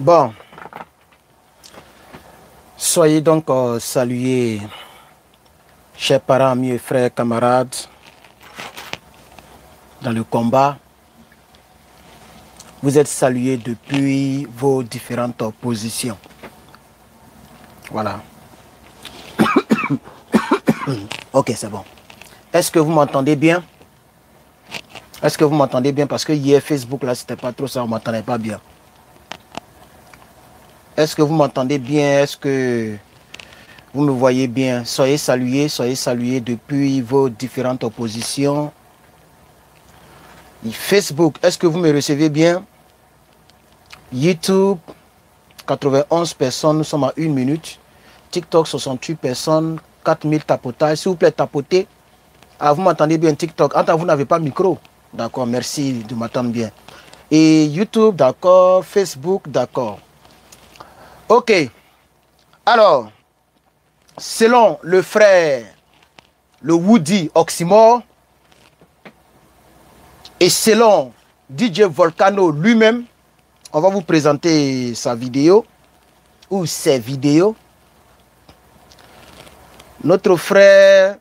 Bon, soyez donc salués, chers parents, amis et frères, camarades, dans le combat. Vous êtes salués depuis vos différentes positions. Voilà. Ok, c'est bon. Est-ce que vous m'entendez bien? Est-ce que vous m'entendez bien? Parce que hier, Facebook, là, c'était pas trop ça, on ne m'entendait pas bien. Est-ce que vous m'entendez bien? Est-ce que vous me voyez bien? Soyez salués depuis vos différentes positions. Facebook, est-ce que vous me recevez bien? YouTube, 91 personnes, nous sommes à 1 minute. TikTok, 68 personnes, 4000 tapotages. S'il vous plaît, tapotez. Ah, vous m'entendez bien TikTok? Attends, vous n'avez pas de micro. D'accord, merci de m'entendre bien. Et YouTube, d'accord. Facebook, d'accord. Ok. Alors, selon le frère, le Woody Oxymore, et selon DJ Volcano lui-même, on va vous présenter sa vidéo, ou ses vidéos. Notre frère,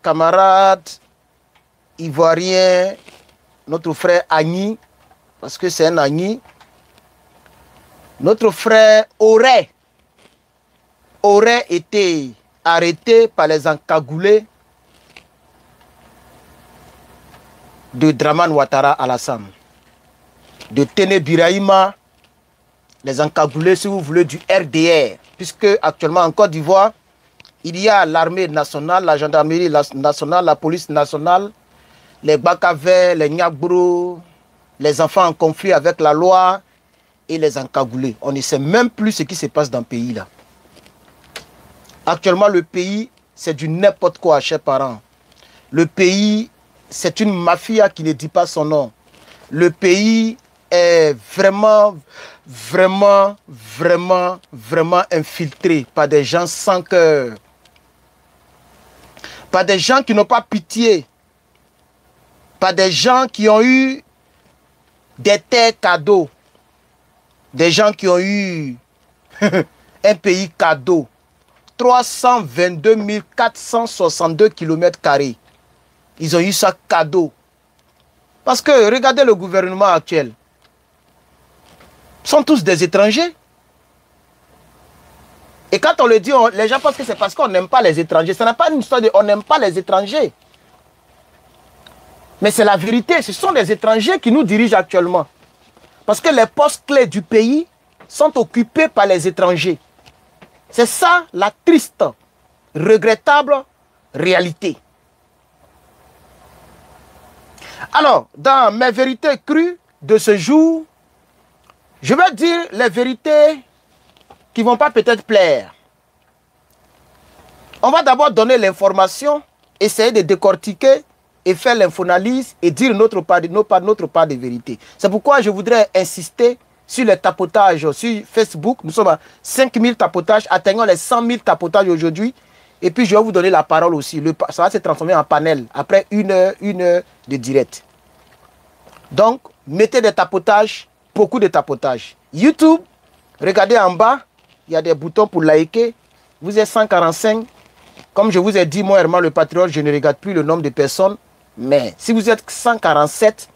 camarade, ivoirien, notre frère Agni, parce que c'est un Agni, notre frère aurait été arrêté par les encagoulés de Draman Ouattara Alassane, de Téné Birahima, les encagoulés, si vous voulez, du RDR, puisque actuellement en Côte d'Ivoire, il y a l'armée nationale, la gendarmerie nationale, la police nationale, les Bakavers, les Niagbro, les enfants en conflit avec la loi et les encagoulés. On ne sait même plus ce qui se passe dans le pays là. Actuellement, le pays, c'est du n'importe quoi, chers parents. Le pays, c'est une mafia qui ne dit pas son nom. Le pays est vraiment infiltré par des gens sans cœur. Par des gens qui n'ont pas pitié. Par des gens qui ont eu des terres cadeaux. Des gens qui ont eu un pays cadeau. 322 462 km². Ils ont eu ça cadeau. Parce que regardez le gouvernement actuel. Ils sont tous des étrangers. Et quand on le dit, les gens pensent que c'est parce qu'on n'aime pas les étrangers. Ce n'est pas une histoire de on n'aime pas les étrangers. Mais c'est la vérité. Ce sont des étrangers qui nous dirigent actuellement. Parce que les postes clés du pays sont occupés par les étrangers. C'est ça la triste, regrettable réalité. Alors, dans mes vérités crues de ce jour, je vais dire les vérités qui ne vont pas peut-être plaire. On va d'abord donner l'information, essayer de décortiquer et faire l'infoanalyse et dire notre part de vérité. C'est pourquoi je voudrais insister sur les tapotages sur Facebook. Nous sommes à 5000 tapotages, atteignons les 100 000 tapotages aujourd'hui. Et puis je vais vous donner la parole aussi. Ça va se transformer en panel après une heure de direct. Donc, mettez des tapotages, beaucoup de tapotages. YouTube, regardez en bas, il y a des boutons pour liker. Vous êtes 145. Comme je vous ai dit, moi, Herman le Patriote, je ne regarde plus le nombre de personnes. Mais si vous êtes 147,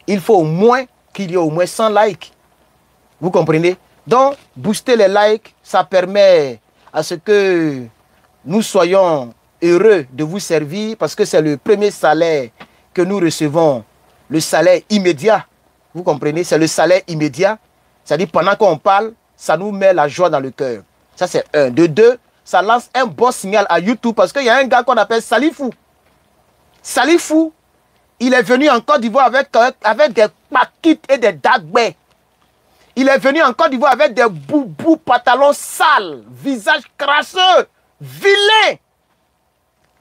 il faut au moins qu'il y ait au moins 100 likes. Vous comprenez? Donc, booster les likes, ça permet à ce que nous soyons heureux de vous servir parce que c'est le premier salaire que nous recevons, le salaire immédiat. Vous comprenez? C'est le salaire immédiat. C'est-à-dire, pendant qu'on parle, ça nous met la joie dans le cœur. Ça, c'est un. De deux, ça lance un bon signal à YouTube parce qu'il y a un gars qu'on appelle Salifou. Salifou, il est venu en Côte d'Ivoire avec des paquets et des dagbés. Il est venu en Côte d'Ivoire avec des boubous, pantalons sales, visage crasseux, vilain.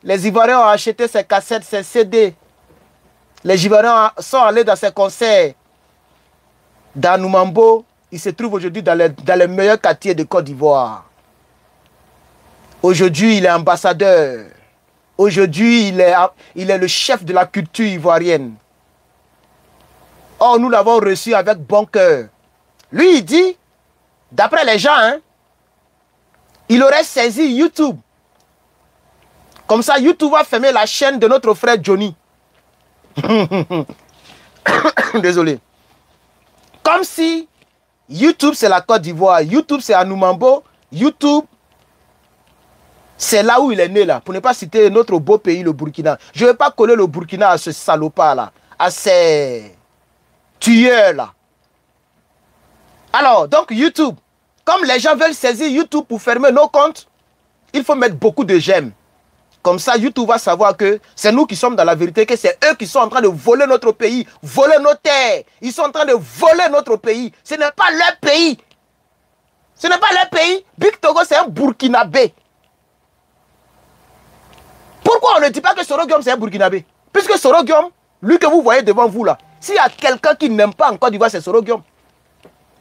Les Ivoiriens ont acheté ses cassettes, ses CD. Les Ivoiriens sont allés dans ses concerts. Dans Noumambo, il se trouve aujourd'hui dans les meilleurs quartiers de Côte d'Ivoire. Aujourd'hui, il est ambassadeur. Aujourd'hui, il est le chef de la culture ivoirienne. Or, nous l'avons reçu avec bon cœur. Lui, il dit, d'après les gens, hein, il aurait saisi YouTube. Comme ça, YouTube va fermer la chaîne de notre frère Johnny. Désolé. Comme si YouTube, c'est la Côte d'Ivoire. YouTube, c'est Anoumambo. YouTube, c'est là où il est né, là. Pour ne pas citer notre beau pays, le Burkina. Je ne vais pas coller le Burkina à ce salopard-là. À ces tueurs-là. Alors, donc YouTube, comme les gens veulent saisir YouTube pour fermer nos comptes, il faut mettre beaucoup de j'aime. Comme ça, YouTube va savoir que c'est nous qui sommes dans la vérité, que c'est eux qui sont en train de voler notre pays, voler nos terres. Ils sont en train de voler notre pays. Ce n'est pas leur pays. Ce n'est pas leur pays. Big Togo, c'est un Burkinabé. Pourquoi on ne dit pas que Soro Guillaume, c'est un Burkinabé? Puisque Soro Guillaume, lui que vous voyez devant vous là, s'il y a quelqu'un qui n'aime pas en Côte d'Ivoire, c'est Soro Guillaume.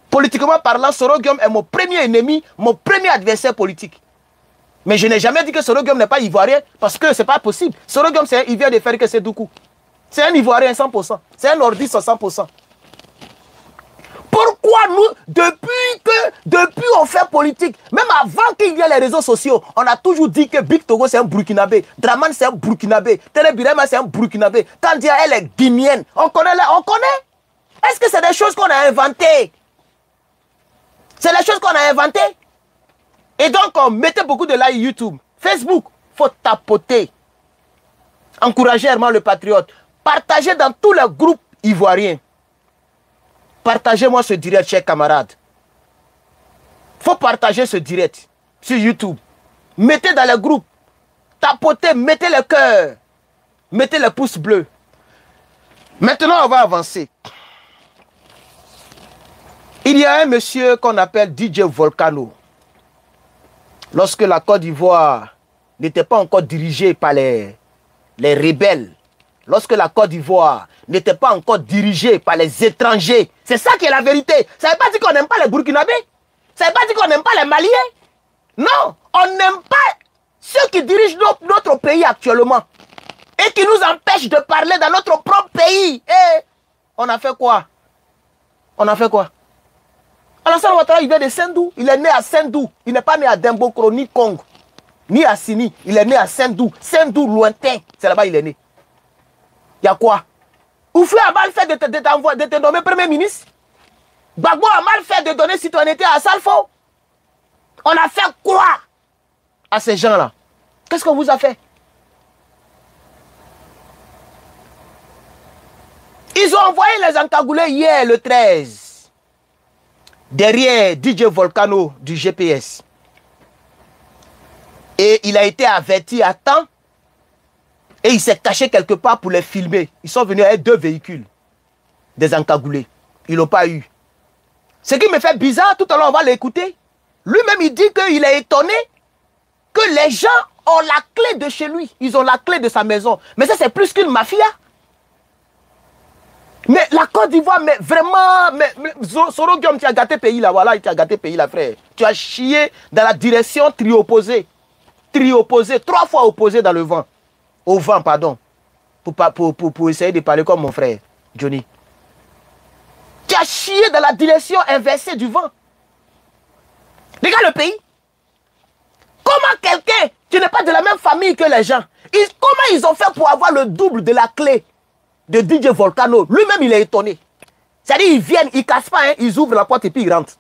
Politiquement parlant, Soro Guillaume est mon premier ennemi, mon premier adversaire politique. Mais je n'ai jamais dit que Soro Guillaume n'est pas ivoirien parce que ce n'est pas possible. Soro Guillaume, il vient de faire que c'est Doukou. C'est un ivoirien 100%. C'est un nordiste 100%. Pourquoi nous, depuis on fait politique, même avant qu'il y ait les réseaux sociaux, on a toujours dit que Big Togo c'est un Burkinabé, Draman c'est un Burkinabé, Télébilema c'est un Burkinabé, Tandia elle est guinéenne. On connaît. Est-ce que c'est des choses qu'on a inventées? C'est des choses qu'on a inventées. Et donc, on mettait beaucoup de likes YouTube. Facebook, il faut tapoter. Encourager Herman le Patriote. Partagez dans tous les groupes ivoiriens. Partagez-moi ce direct, chers camarades. Il faut partager ce direct sur YouTube. Mettez dans les groupes. Tapotez, mettez le cœur. Mettez les pouces bleus. Maintenant, on va avancer. Il y a un monsieur qu'on appelle DJ Volcano. Lorsque la Côte d'Ivoire n'était pas encore dirigée par les rebelles, lorsque la Côte d'Ivoire n'était pas encore dirigée par les étrangers, c'est ça qui est la vérité. Ça ne veut pas dire qu'on n'aime pas les Burkinabés. Ça ne veut pas dire qu'on n'aime pas les Maliens. Non, on n'aime pas ceux qui dirigent notre pays actuellement et qui nous empêchent de parler dans notre propre pays. Et on a fait quoi? On a fait quoi? Alassane Ouattara, il vient de Sendou. Il est né à Sendou. Il n'est pas né à Dembokro, ni Congo, ni à Sini. Il est né à Sendou. Sendou lointain. C'est là-bas il est né. Il y a quoi? Oufou a mal fait de te nommer Premier ministre. Gbagbo a mal fait de donner citoyenneté à Salfo. On a fait quoi à ces gens-là? Qu'est-ce qu'on vous a fait? Ils ont envoyé les encagoulés hier, le 13. Derrière DJ Volcano du GPS. Et il a été averti à temps. Et il s'est caché quelque part pour les filmer. Ils sont venus avec 2 véhicules. Des encagoulés. Ils n'ont pas eu. Ce qui me fait bizarre, tout à l'heure on va l'écouter. Lui-même il dit qu'il est étonné que les gens ont la clé de chez lui. Ils ont la clé de sa maison. Mais ça c'est plus qu'une mafia. Mais la Côte d'Ivoire, mais vraiment, Soro Guillaume, tu as gâté pays là, voilà, tu as gâté pays là, frère. Tu as chié dans la direction tri-opposée. Tri-opposée, 3 fois opposé dans le vent. Au vent, pardon. Pour essayer de parler comme mon frère, Johnny. Tu as chié dans la direction inversée du vent. Regarde le pays. Comment quelqu'un, tu n'es pas de la même famille que les gens, comment ils ont fait pour avoir le double de la clé de DJ Volcano? Lui-même, il est étonné. C'est-à-dire, ils viennent, ils ne cassent pas, hein, ils ouvrent la porte et puis ils rentrent.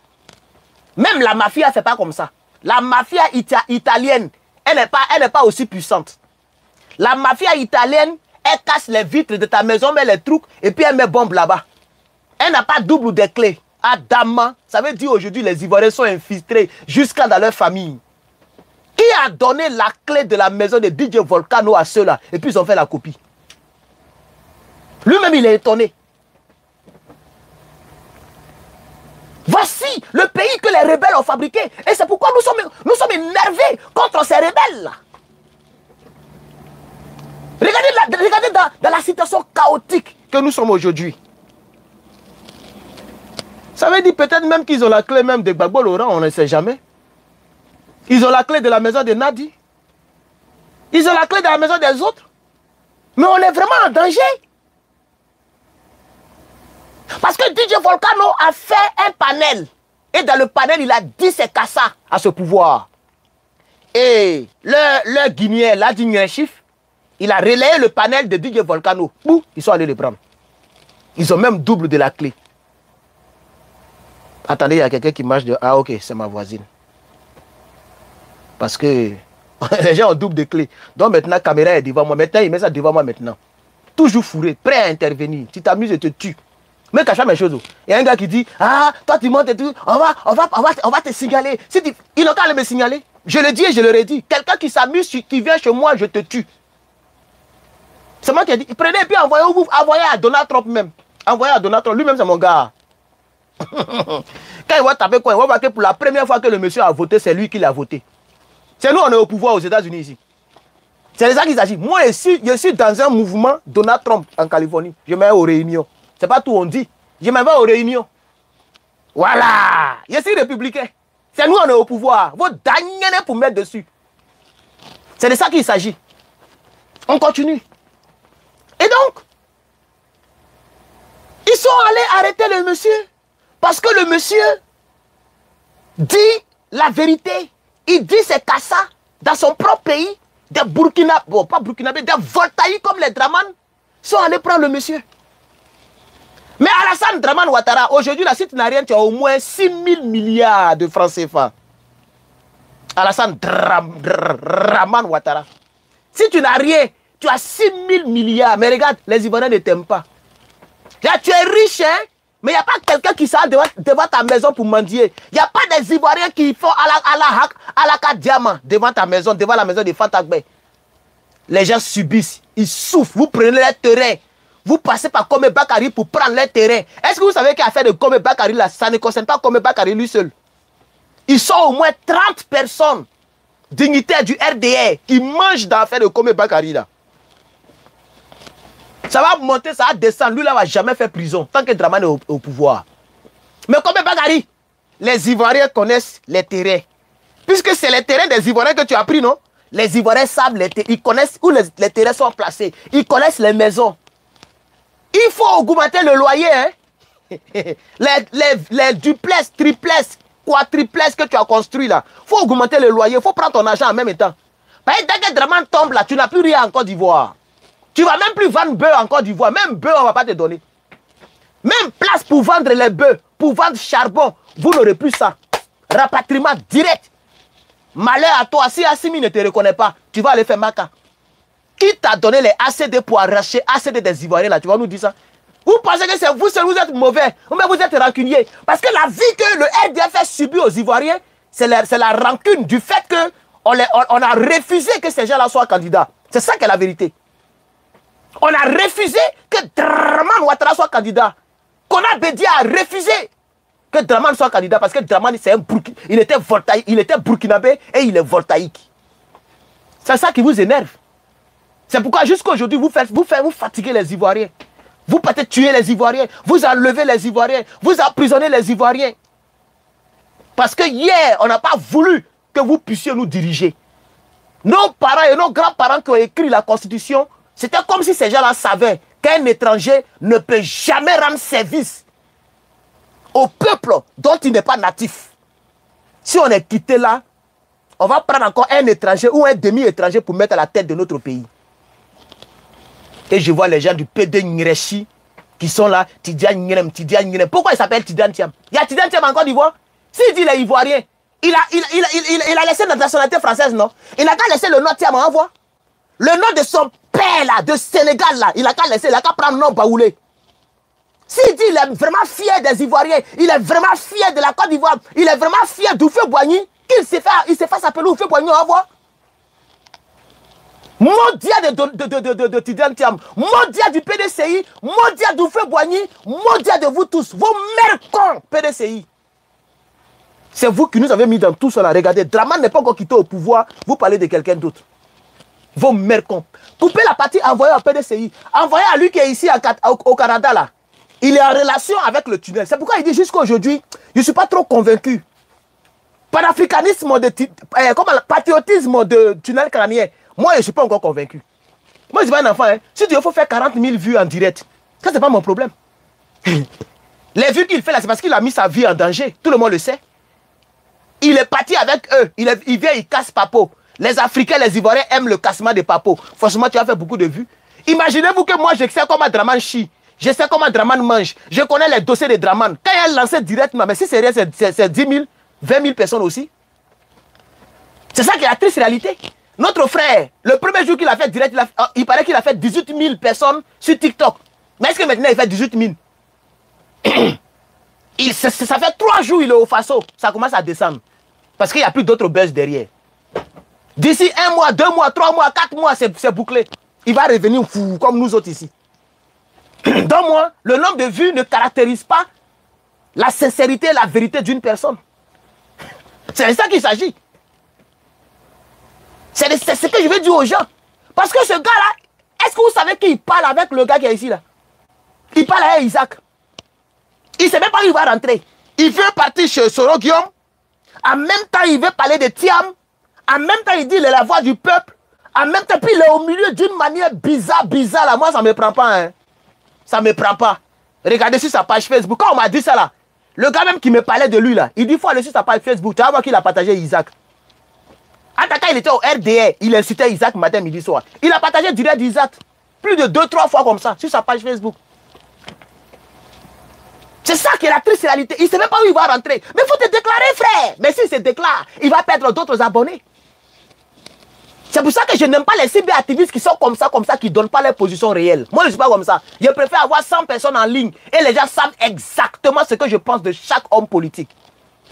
Même la mafia, c'est pas comme ça. La mafia italienne, elle n'est pas aussi puissante. La mafia italienne, elle casse les vitres de ta maison, met les trucs, et puis elle met bombe là-bas. Elle n'a pas double de clés. Adama, ça veut dire aujourd'hui, les Ivoiriens sont infiltrés jusqu'à dans leur famille. Qui a donné la clé de la maison de DJ Volcano à ceux-là? Et puis ils ont fait la copie. Lui-même, il est étonné. Voici le pays que les rebelles ont fabriqué. Et c'est pourquoi nous sommes énervés contre ces rebelles-là. Regardez dans la situation chaotique que nous sommes aujourd'hui. Ça veut dire peut-être même qu'ils ont la clé même de Gbagbo Laurent, on ne sait jamais. Ils ont la clé de la maison de Nadi. Ils ont la clé de la maison des autres. Mais on est vraiment en danger. Parce que DJ Volcano a fait un panel. Et dans le panel, il a dit c'est Kassa à ce pouvoir. Et le Guinéen, là, Chif, il a relayé le panel de DJ Volcano. Bouh, ils sont allés le prendre. Ils ont même double de la clé. Attendez, il y a quelqu'un qui marche de... Ah, ok, c'est ma voisine. Parce que les gens ont double de clé. Donc maintenant, la caméra est devant moi. Maintenant, il met ça devant moi maintenant. Toujours fourré, prêt à intervenir. Tu t'amuses et te tues. Mais cache pas mes choses. Il y a un gars qui dit, ah, toi tu montes et tout, on va te signaler. Si tu... Ils n'ont qu'à aller me signaler. Je le dis et je leur ai dit. Quelqu'un qui s'amuse, qui vient chez moi, je te tue. C'est moi qui ai dit. Prenez et puis envoyez à Donald Trump même. Envoyez à Donald Trump. Lui-même, c'est mon gars. Quand il va taper quoi, il va voir que pour la première fois que le monsieur a voté, c'est lui qui l'a voté. C'est nous, on est au pouvoir aux États-Unis ici. C'est de ça qu'il s'agit. Moi, je suis dans un mouvement Donald Trump en Californie. Je m'en vais aux réunions. C'est pas tout on dit. Je m'en vais aux réunions. Voilà. Je suis républicain. C'est nous, on est au pouvoir. Vous dagnez pour mettre dessus. C'est de ça qu'il s'agit. On continue. Et donc, ils sont allés arrêter le monsieur. Parce que le monsieur dit la vérité. Il dit c'est Kassa dans son propre pays. Des Burkina, bon pas Burkinabé, des Voltaïques comme les Draman sont allés prendre le monsieur. Mais Alassane Draman Ouattara, aujourd'hui, la site n'a rien, tu as au moins 6 000 milliards de francs CFA. Alassane Draman Ouattara. Si tu n'as rien, tu as 6 000 milliards. Mais regarde, les Ivoiriens ne t'aiment pas. Là, tu es riche, hein, mais il n'y a pas quelqu'un qui sort devant ta maison pour mendier. Il n'y a pas des Ivoiriens qui font à la diamant devant ta maison, devant la maison de Fantagbe. Les gens subissent, ils souffrent. Vous prenez les terrains. Vous passez par Kome Bakari pour prendre les terrains. Est-ce que vous savez qu'il a fait de Kome Bakari là? Ça ne concerne pas Kome Bakari lui seul. Ils sont au moins 30 personnes dignitaires du RDR qui mangent dans l'affaire de Kome Bakari là. Ça va monter, ça va descendre. Lui là va jamais faire prison tant que Dramane est au pouvoir. Mais Kome Bakari, les Ivoiriens connaissent les terrains. Puisque c'est les terrains des Ivoiriens que tu as pris, non? Les Ivoiriens savent, ils connaissent où les terrains sont placés. Ils connaissent les maisons. Il faut augmenter le loyer. Hein? les duplex, triplex, quadruplex que tu as construit là. Il faut augmenter le loyer. Il faut prendre ton argent en même temps. Parce que dès que Dramane tombe là, tu n'as plus rien en Côte d'Ivoire. Tu ne vas même plus vendre bœufs en Côte d'Ivoire. Même bœufs, on ne va pas te donner. Même place pour vendre les bœufs, pour vendre charbon, vous n'aurez plus ça. Rapatriement direct. Malheur à toi, si Assimi ne te reconnaît pas, tu vas aller faire Maka. Qui t'a donné les ACD pour arracher ACD des Ivoiriens là? Tu vas nous dire ça? Vous pensez que c'est vous seul, vous êtes mauvais, ou bien vous êtes rancunier? Parce que la vie que le RDF a subie aux Ivoiriens, c'est la rancune du fait qu'on a refusé que ces gens-là soient candidats. C'est ça qui est la vérité. On a refusé que Dramane Ouattara soit candidat. Kona Bédia a refusé que Dramane soit candidat parce que Dramane, il était burkinabé et il est voltaïque. C'est ça qui vous énerve. C'est pourquoi jusqu'à aujourd'hui, vous fatiguez les Ivoiriens. Vous peut-être tuer les Ivoiriens. Vous enlevez les Ivoiriens. Vous emprisonnez les Ivoiriens. Parce que hier, on n'a pas voulu que vous puissiez nous diriger. Nos parents et nos grands-parents qui ont écrit la Constitution, c'était comme si ces gens-là savaient qu'un étranger ne peut jamais rendre service au peuple dont il n'est pas natif. Si on est quitté là, on va prendre encore un étranger ou un demi-étranger pour mettre à la tête de notre pays. Et je vois les gens du PD Ngirechi qui sont là, Tidiane Ngrem. Pourquoi il s'appelle Tidiane Thiam? Il y a Tidiane Thiam en Côte d'Ivoire. S'il dit les Ivoiriens, il a laissé la nationalité française, non? Il n'a qu'à laisser le nom Thiam en voix. Le nom de son père là, de Sénégal là, il n'a qu'à laisser, il n'a qu'à prendre le nom Baoulé. S'il dit il est vraiment fier des Ivoiriens, il est vraiment fier de la Côte d'Ivoire, il est vraiment fier d'Oufé-Boigny, qu'il s'est fait appeler Oufé-Boigny en voix. Mondia de Tidiane Thiam, mondia du PDCI, mondia d'Oufé-Boigny, mondia de vous tous, vos mercons PDCI. C'est vous qui nous avez mis dans tout cela. Regardez, Dramane n'est pas encore quitté au pouvoir, vous parlez de quelqu'un d'autre. Vos mercons. Coupez la partie envoyée au PDCI, envoyez à lui qui est ici au Canada là. Il est en relation avec le tunnel. C'est pourquoi il dit jusqu'à aujourd'hui, je ne suis pas trop convaincu. Panafricanisme, patriotisme de tunnel canadien. Moi, je ne suis pas encore convaincu. Moi, je suis pas un enfant. Hein. Si il faut faire 40 000 vues en direct, ça, ce n'est pas mon problème. Les vues qu'il fait là, c'est parce qu'il a mis sa vie en danger. Tout le monde le sait. Il est parti avec eux. Il vient, il casse Papo. Les Africains, les Ivoiriens aiment le cassement des Papo. Franchement, tu as fait beaucoup de vues. Imaginez-vous que moi, je sais comment Draman chie. Je sais comment Draman mange. Je connais les dossiers de Draman. Quand il a lancé directement, mais si c'est rien, c'est 10 000, 20 000 personnes aussi. C'est ça qui est la triste réalité. Notre frère, le premier jour qu'il a fait direct, il paraît qu'il a fait 18 000 personnes sur TikTok. Mais est-ce que maintenant il fait 18 000? Ça fait 3 jours il est au Faso. Ça commence à descendre. Parce qu'il n'y a plus d'autres buzz derrière. D'ici 1 mois, 2 mois, 3 mois, 4 mois, c'est bouclé. Il va revenir fou comme nous autres ici. Donc moi, le nombre de vues ne caractérise pas la sincérité et la vérité d'une personne. C'est de ça qu'il s'agit. C'est ce que je veux dire aux gens. Parce que ce gars-là, est-ce que vous savez qu'il parle avec le gars qui est ici là? Il parle avec Isaac. Il ne sait même pas où il va rentrer. Il veut partir chez Soro Guillaume. En même temps, il veut parler de Thiam. En même temps, il dit il est la voix du peuple. En même temps, puis il est au milieu d'une manière bizarre là. Moi, ça ne me prend pas. Hein. Ça ne me prend pas. Regardez sur sa page Facebook. Quand on m'a dit ça là, le gars même qui me parlait de lui là, il dit il faut aller sur sa page Facebook. Tu vas voir qu'il a partagé Isaac. Quand il était au RDR, il incitait Isaac matin, midi, soir. Il a partagé direct d'Isaac. Plus de 2-3 fois comme ça, sur sa page Facebook. C'est ça qui est la triste réalité. Il ne sait même pas où il va rentrer. Mais il faut te déclarer, frère. Mais s'il se déclare, il va perdre d'autres abonnés. C'est pour ça que je n'aime pas les cyber-activistes qui sont comme ça, qui ne donnent pas leur position réelle. Moi, je ne suis pas comme ça. Je préfère avoir 100 personnes en ligne et les gens savent exactement ce que je pense de chaque homme politique.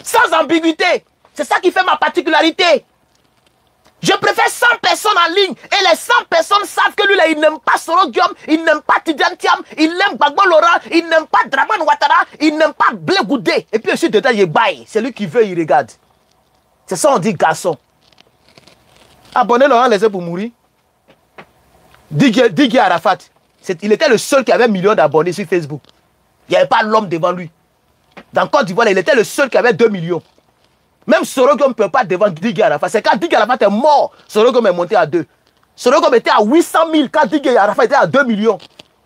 Sans ambiguïté. C'est ça qui fait ma particularité. Je préfère 100 personnes en ligne et les 100 personnes savent que lui là, il n'aime pas Soro Guillaume, il n'aime pas Tidjane Thiam, il n'aime Gbagbo Laurent, il n'aime pas Draman Ouattara, il n'aime pas Blé Goudé. Et puis aussi dedans, il baille. C'est lui qui veut, il regarde. C'est ça on dit garçon. Abonnez Laurent laissez pour mourir. Digui Arafat, il était le seul qui avait 1 million d'abonnés sur Facebook. Il n'y avait pas l'homme devant lui. Dans Côte d'Ivoire, il était le seul qui avait 2 millions. Même Soro Guillaume ne peut pas devant Digui Arafat. C'est quand Digui Arafat est mort, Soro Guillaume est monté à 2. Soro Guillaume était à 800 000 quand Digui Arafat était à 2 millions.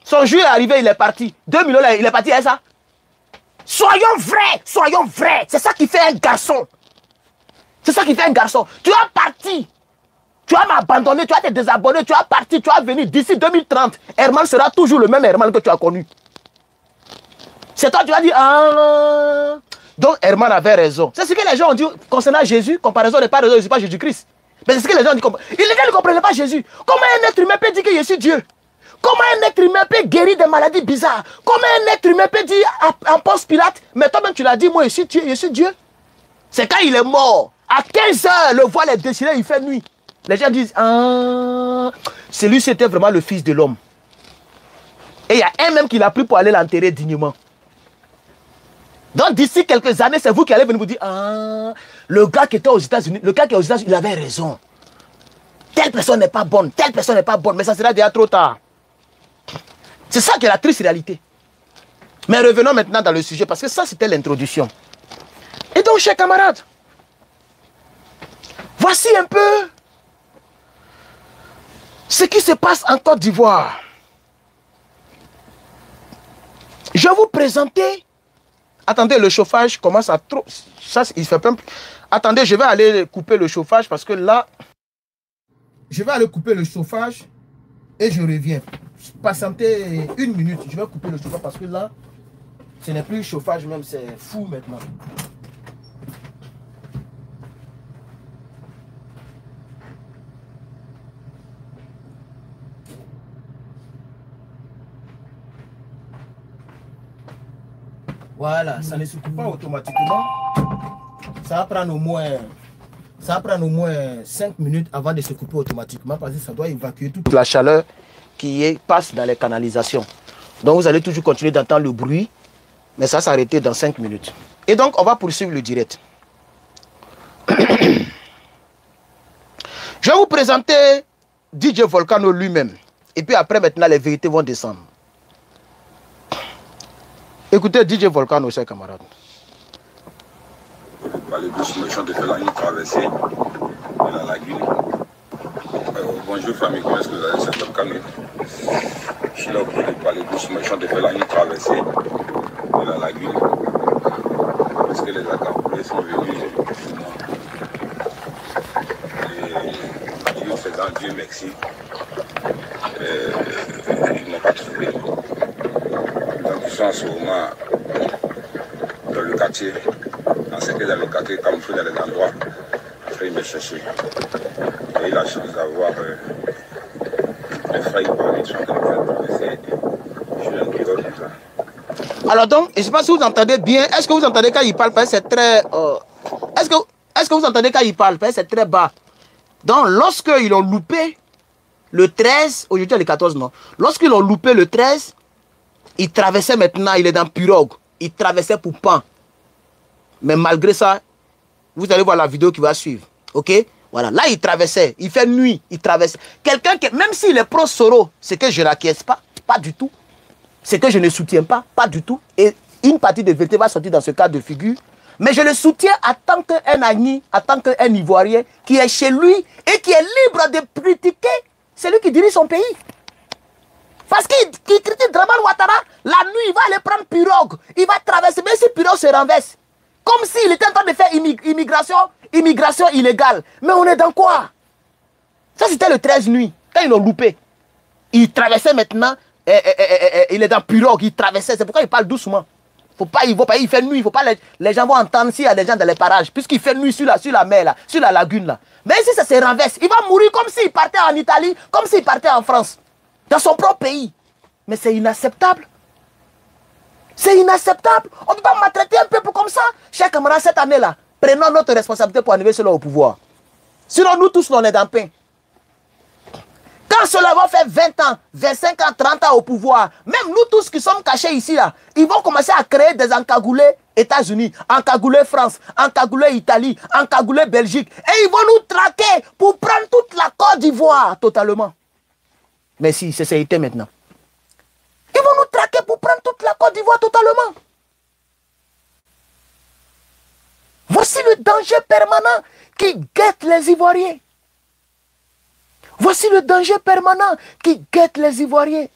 Son jour est arrivé, il est parti. 2 millions, il est parti à ça. Soyons vrais, soyons vrais. C'est ça qui fait un garçon. C'est ça qui fait un garçon. Tu as parti. Tu vas m'abandonner, tu vas te désabonner, tu vas partir, tu vas venir. D'ici 2030, Herman sera toujours le même Herman que tu as connu. C'est toi, tu vas dire, ah... Donc Herman avait raison. C'est ce que les gens ont dit concernant Jésus. Comparaison n'est pas raison, je ne suis pas Jésus-Christ. Mais c'est ce que les gens ont dit. Les gens ne comprenaient pas Jésus. Comment un être humain peut dire que je suis Dieu? Comment un être humain peut guérir des maladies bizarres? Comment un être humain peut dire en Ponce Pilate, mais toi-même tu l'as dit, moi je suis Dieu, je suis Dieu. C'est quand il est mort. À 15 h, le voile est déchiré, il fait nuit. Les gens disent, ah, celui c'était vraiment le fils de l'homme. Et il y a un même qui l'a pris pour aller l'enterrer dignement. Donc d'ici quelques années, c'est vous qui allez venir vous dire, ah, le gars qui était aux États-Unis, le gars qui est aux États-Unis, il avait raison. Telle personne n'est pas bonne, telle personne n'est pas bonne, mais ça sera déjà trop tard. C'est ça qui est la triste réalité. Mais revenons maintenant dans le sujet, parce que ça c'était l'introduction. Et donc, chers camarades, voici un peu ce qui se passe en Côte d'Ivoire. Je vais vous présenter. Attendez, le chauffage commence à trop... Ça, il fait plein... Attendez, je vais aller couper le chauffage parce que là... Je vais aller couper le chauffage et je reviens. Patientez 1 minute. Je vais couper le chauffage parce que là, ce n'est plus le chauffage même, c'est fou maintenant. Voilà, ça ne se coupe pas automatiquement. Ça va prendre au moins 5 minutes avant de se couper automatiquement parce que ça doit évacuer toute la chaleur qui passe dans les canalisations. Donc vous allez toujours continuer d'entendre le bruit, mais ça va s'arrêter dans 5 minutes. Et donc on va poursuivre le direct. Je vais vous présenter DJ Volcano lui-même. Et puis après maintenant les vérités vont descendre. Écoutez DJ Volcano, chers camarades. Parler doucement, je suis en train de faire une traversée de la lagune. Bonjour famille, comment est-ce que vous allez? C'est Volcano. Je suis là pour parler doucement, je suis en train de faire une traversée de de la lagune. Parce que les Cagoulés sont venus chez moi. Et Dieu faisant, Dieu merci, ils n'ont pas trouvé. Donc ils sont en ce moment dans le quartier, encerclés dans le quartier, camouflés dans les endroits, après ils me chercher. J'ai eu la chance d'avoir mes frères parmi, ils sont en train de traverser. Je suis un pilote comme ça. Alors donc, je ne sais pas si vous entendez bien. Est-ce que vous entendez quand il parle? C'est très... Est-ce que vous entendez quand il parle? C'est très bas. Donc, lorsqu'ils ont loupé le 13, aujourd'hui le 14, non. Lorsqu'ils ont loupé le 13, ils traversaient maintenant, il est dans pirogue. Ils traversaient pour Pan. Mais malgré ça, vous allez voir la vidéo qui va suivre. Ok? Voilà, là, il traversait. Il fait nuit, il traverse. Quelqu'un qui, même s'il est pro-Soro, c'est que je n'acquiesce pas, pas du tout. C'est que je ne soutiens pas, pas du tout. Et une partie de vérité va sortir dans ce cas de figure. Mais je le soutiens en tant qu'un ami, en tant qu'un Ivoirien qui est chez lui et qui est libre de critiquer celui qui dirige son pays. Parce qu'il critique Draman Ouattara, la nuit, il va aller prendre pirogue. Il va traverser, même si pirogue se renverse. Comme s'il était en train de faire immigration illégale. Mais on est dans quoi? Ça, c'était le 13 nuit, quand ils l'ont loupé. Il traversait maintenant, il est dans pirogue, il traversait. C'est pourquoi il parle doucement. Il fait nuit, il faut pas les gens vont entendre s'il y a des gens dans les parages. Puisqu'il fait nuit sur la mer, là, sur la lagune. Là. Mais si ça se renverse, il va mourir comme s'il partait en Italie, comme s'il partait en France. Dans son propre pays. Mais c'est inacceptable. C'est inacceptable. On ne peut pas maltraiter un peuple comme ça. Chers camarades, cette année-là, prenons notre responsabilité pour arriver cela au pouvoir. Sinon, nous tous, on est dans le pain. Quand cela va faire 20 ans, 25 ans, 30 ans au pouvoir, même nous tous qui sommes cachés ici, là, ils vont commencer à créer des encagoulés États-Unis, encagoulés France, encagoulés Italie, encagoulés Belgique. Et ils vont nous traquer pour prendre toute la Côte d'Ivoire totalement. Mais si, c'est été maintenant. Ils vont nous traquer pour prendre toute la Côte d'Ivoire totalement. Voici le danger permanent qui guette les Ivoiriens. Voici le danger permanent qui guette les Ivoiriens.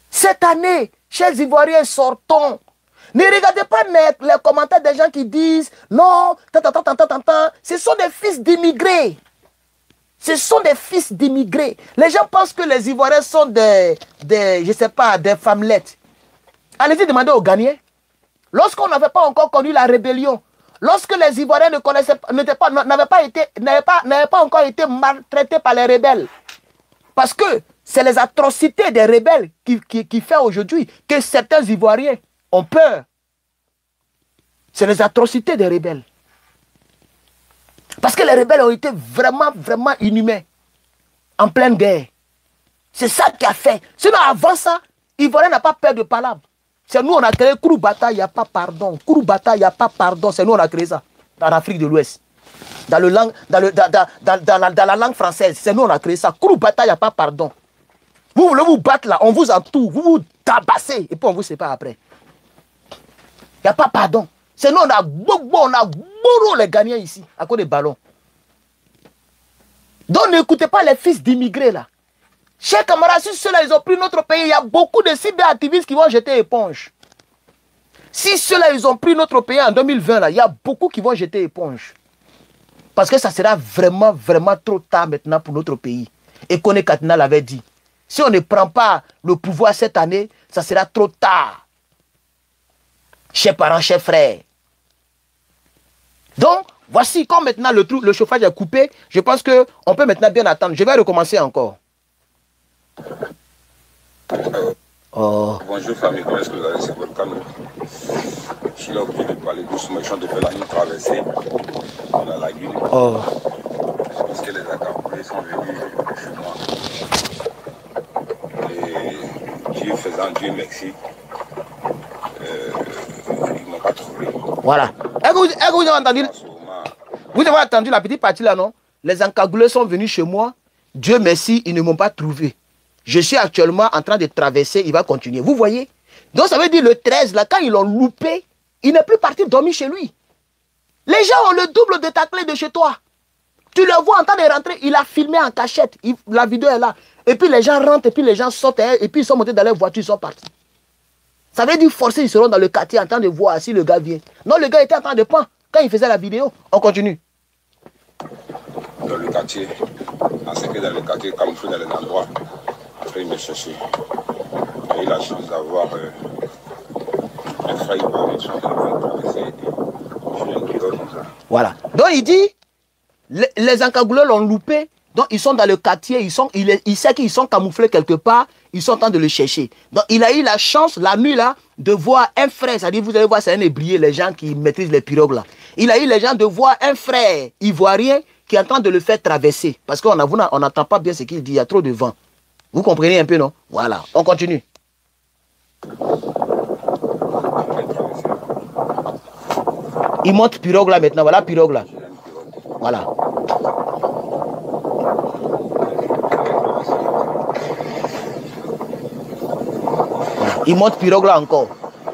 Cette année, chers Ivoiriens, sortons. Ne regardez pas les commentaires des gens qui disent non, ce sont des fils d'immigrés. Ce sont des fils d'immigrés. Les gens pensent que les Ivoiriens sont je sais pas, des femmelettes. Allez-y demander aux Ghanéens. Lorsqu'on n'avait pas encore connu la rébellion, lorsque les Ivoiriens n'avaient pas encore été maltraités par les rebelles. Parce que c'est les atrocités des rebelles qui fait aujourd'hui que certains Ivoiriens ont peur. C'est les atrocités des rebelles. Parce que les rebelles ont été vraiment, vraiment inhumains. En pleine guerre. C'est ça qui a fait. Sinon, avant ça, Ivoirien n'a pas peur de palabre. C'est nous, on a créé Kouroubata, il n'y a pas pardon. Kouroubata, il n'y a pas pardon. C'est nous, on a créé ça. Dans l'Afrique de l'Ouest. Dans la langue française. C'est nous, on a créé ça. Kouroubata, il n'y a pas pardon. Vous voulez vous battre là, on vous entoure. Vous vous tabassez. Et puis on vous sépare après. Il n'y a pas pardon. C'est nous, on a bourreau les Ghanéens ici, à cause des ballons. Donc n'écoutez pas les fils d'immigrés là. Chers camarades, si ceux-là, ils ont pris notre pays, il y a beaucoup de cyberactivistes qui vont jeter éponge. Si ceux-là, ils ont pris notre pays en 2020, là, il y a beaucoup qui vont jeter éponge. Parce que ça sera vraiment, vraiment trop tard maintenant pour notre pays. Et Kone Katina l'avait dit. Si on ne prend pas le pouvoir cette année, ça sera trop tard. Chers parents, chers frères. Donc, voici, comme maintenant le chauffage est coupé, je pense qu'on peut maintenant bien attendre. Je vais recommencer encore. Bonjour famille, comment est-ce que vous allez? C'est votre canot. Je suis là obligé de parler doucement, je suis en train de faire la nuit traversée dans la lagune. Parce que les Cagoulés sont venus chez moi. Et Dieu faisant, Dieu merci, ils n'ont pas trouvé. Voilà. Est-ce que vous avez entendu? Vous avez entendu la petite partie là, non? Les encagoulés sont venus chez moi. Dieu merci, ils ne m'ont pas trouvé. Je suis actuellement en train de traverser, il va continuer. Vous voyez? Donc ça veut dire le 13, là, quand ils l'ont loupé, il n'est plus parti dormir chez lui. Les gens ont le double de ta clé de chez toi. Tu le vois en train de rentrer, il a filmé en cachette. La vidéo est là. Et puis les gens rentrent, et puis les gens sortent, et puis ils sont montés dans leur voiture, ils sont partis. Ça veut dire forcer, ils seront dans le quartier en train de voir si le gars vient. Non, le gars était en train de prendre quand il faisait la vidéo. On continue. Dans le quartier, en secret dans le quartier, camouflé dans les endroits. Après, il me cherchait. J'ai eu la chance d'avoir un frère ivoirien qui traversé un pilote comme ça. Voilà. Donc il dit, les encagoulés l'ont loupé. Donc ils sont dans le quartier, il sait qu'ils sont camouflés quelque part, ils sont en train de le chercher. Donc il a eu la chance, la nuit là, de voir un frère, c'est-à-dire vous allez voir, c'est un ébrié, les gens qui maîtrisent les pirogues là. Il a eu les gens de voir un frère ivoirien qui est en train de le faire traverser. Parce qu'on n'entend pas bien ce qu'il dit, il y a trop de vent. Vous comprenez un peu, non? Voilà, on continue. Il monte pirogue là maintenant, voilà pirogue là. Voilà. Il monte pirogue là encore.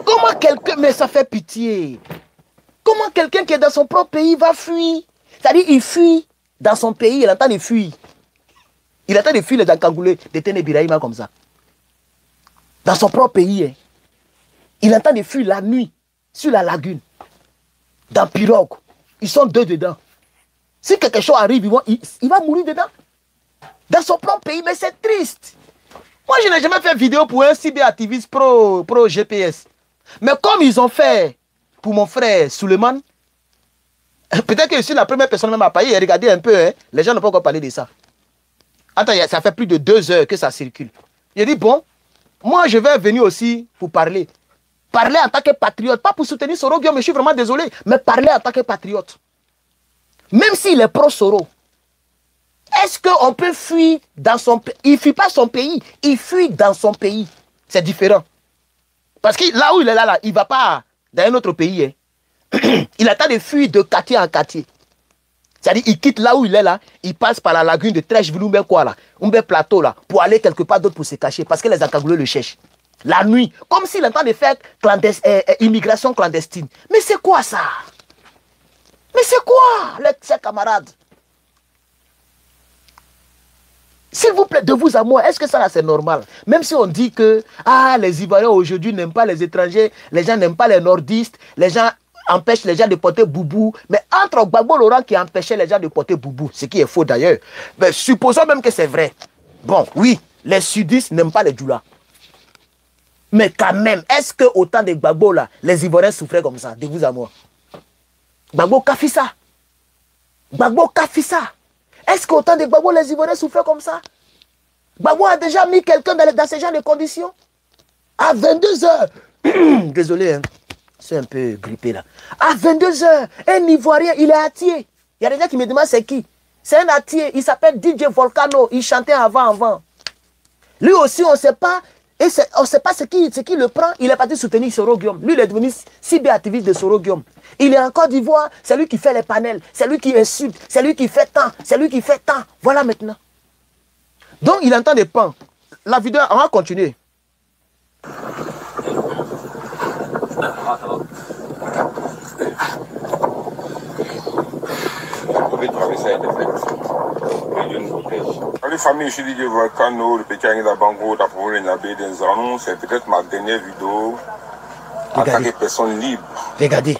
Comment quelqu'un, mais ça fait pitié. Comment quelqu'un qui est dans son propre pays va fuir? C'est-à-dire il fuit dans son pays, il entend de fuir. Il entend de fuir les encagoulés de Ténébiraïma comme ça. Dans son propre pays. Hein. Il entend de fuir la nuit sur la lagune. Dans pirogue. Ils sont deux dedans. Si quelque chose arrive, il va mourir dedans. Dans son propre pays, mais c'est triste. Moi, je n'ai jamais fait vidéo pour un cyberactiviste pro GPS. Mais comme ils ont fait pour mon frère Suleiman, peut-être que je suis la première personne même à parler. Regardez un peu, hein, les gens n'ont pas encore parlé de ça. Attends, ça fait plus de 2 heures que ça circule. Il dit, bon, moi, je vais venir aussi pour parler. Parler en tant que patriote, pas pour soutenir Soro Guillaume, je suis vraiment désolé, mais parler en tant que patriote. Même s'il est pro-Soro, est-ce qu'on peut fuir dans son pays? Il ne fuit pas son pays, il fuit dans son pays. C'est différent. Parce que là où il est là, il ne va pas dans un autre pays. Hein. Il attend de fuir de quartier en quartier. C'est-à-dire qu'il quitte là où il est là, il passe par la lagune de Trècheville, un plateau là, pour aller quelque part d'autre pour se cacher, parce que les encagoulés le cherchent. La nuit, comme s'il entend de faire immigration clandestine. Mais c'est quoi ça? Mais c'est quoi, ses camarades? S'il vous plaît, de vous à moi, est-ce que ça c'est normal? Même si on dit que les Ivoiriens aujourd'hui n'aiment pas les étrangers, les gens n'aiment pas les nordistes, les gens empêchent les gens de porter boubou. Mais entre Gbagbo Laurent qui empêchait les gens de porter boubou, ce qui est faux d'ailleurs, mais supposons même que c'est vrai. Bon, oui, les sudistes n'aiment pas les djoulas. Mais quand même, est-ce que au temps de Gbagbo là, les Ivoiriens souffraient comme ça, de vous à moi? Gbagbo Kafissa. Gbagbo Kafissa. Est-ce qu'au temps de Gbagbo, les Ivoiriens souffraient comme ça? Gbagbo a déjà mis quelqu'un dans ce genre de conditions? À 22 heures. Désolé, hein. C'est un peu grippé là. À 22 heures, un Ivoirien, il est attié. Il y a des gens qui me demandent c'est qui? C'est un attié. Il s'appelle DJ Volcano. Il chantait avant. Lui aussi, on ne sait pas. Et on ne sait pas ce qui le prend. Il est parti soutenir Soro Guillaume. Lui, il est devenu cyberactiviste de Soro Guillaume. Il est en Côte d'Ivoire, c'est lui qui fait les panels, c'est lui qui insulte, c'est lui qui fait tant, c'est lui qui fait tant. Voilà maintenant. Donc, il entend des pans. La vidéo, on va continuer. Les familles, je suis DJ Volcano, le petit Anguilla Bango, c'est peut-être ma dernière vidéo en tant que personne libre. Regardez.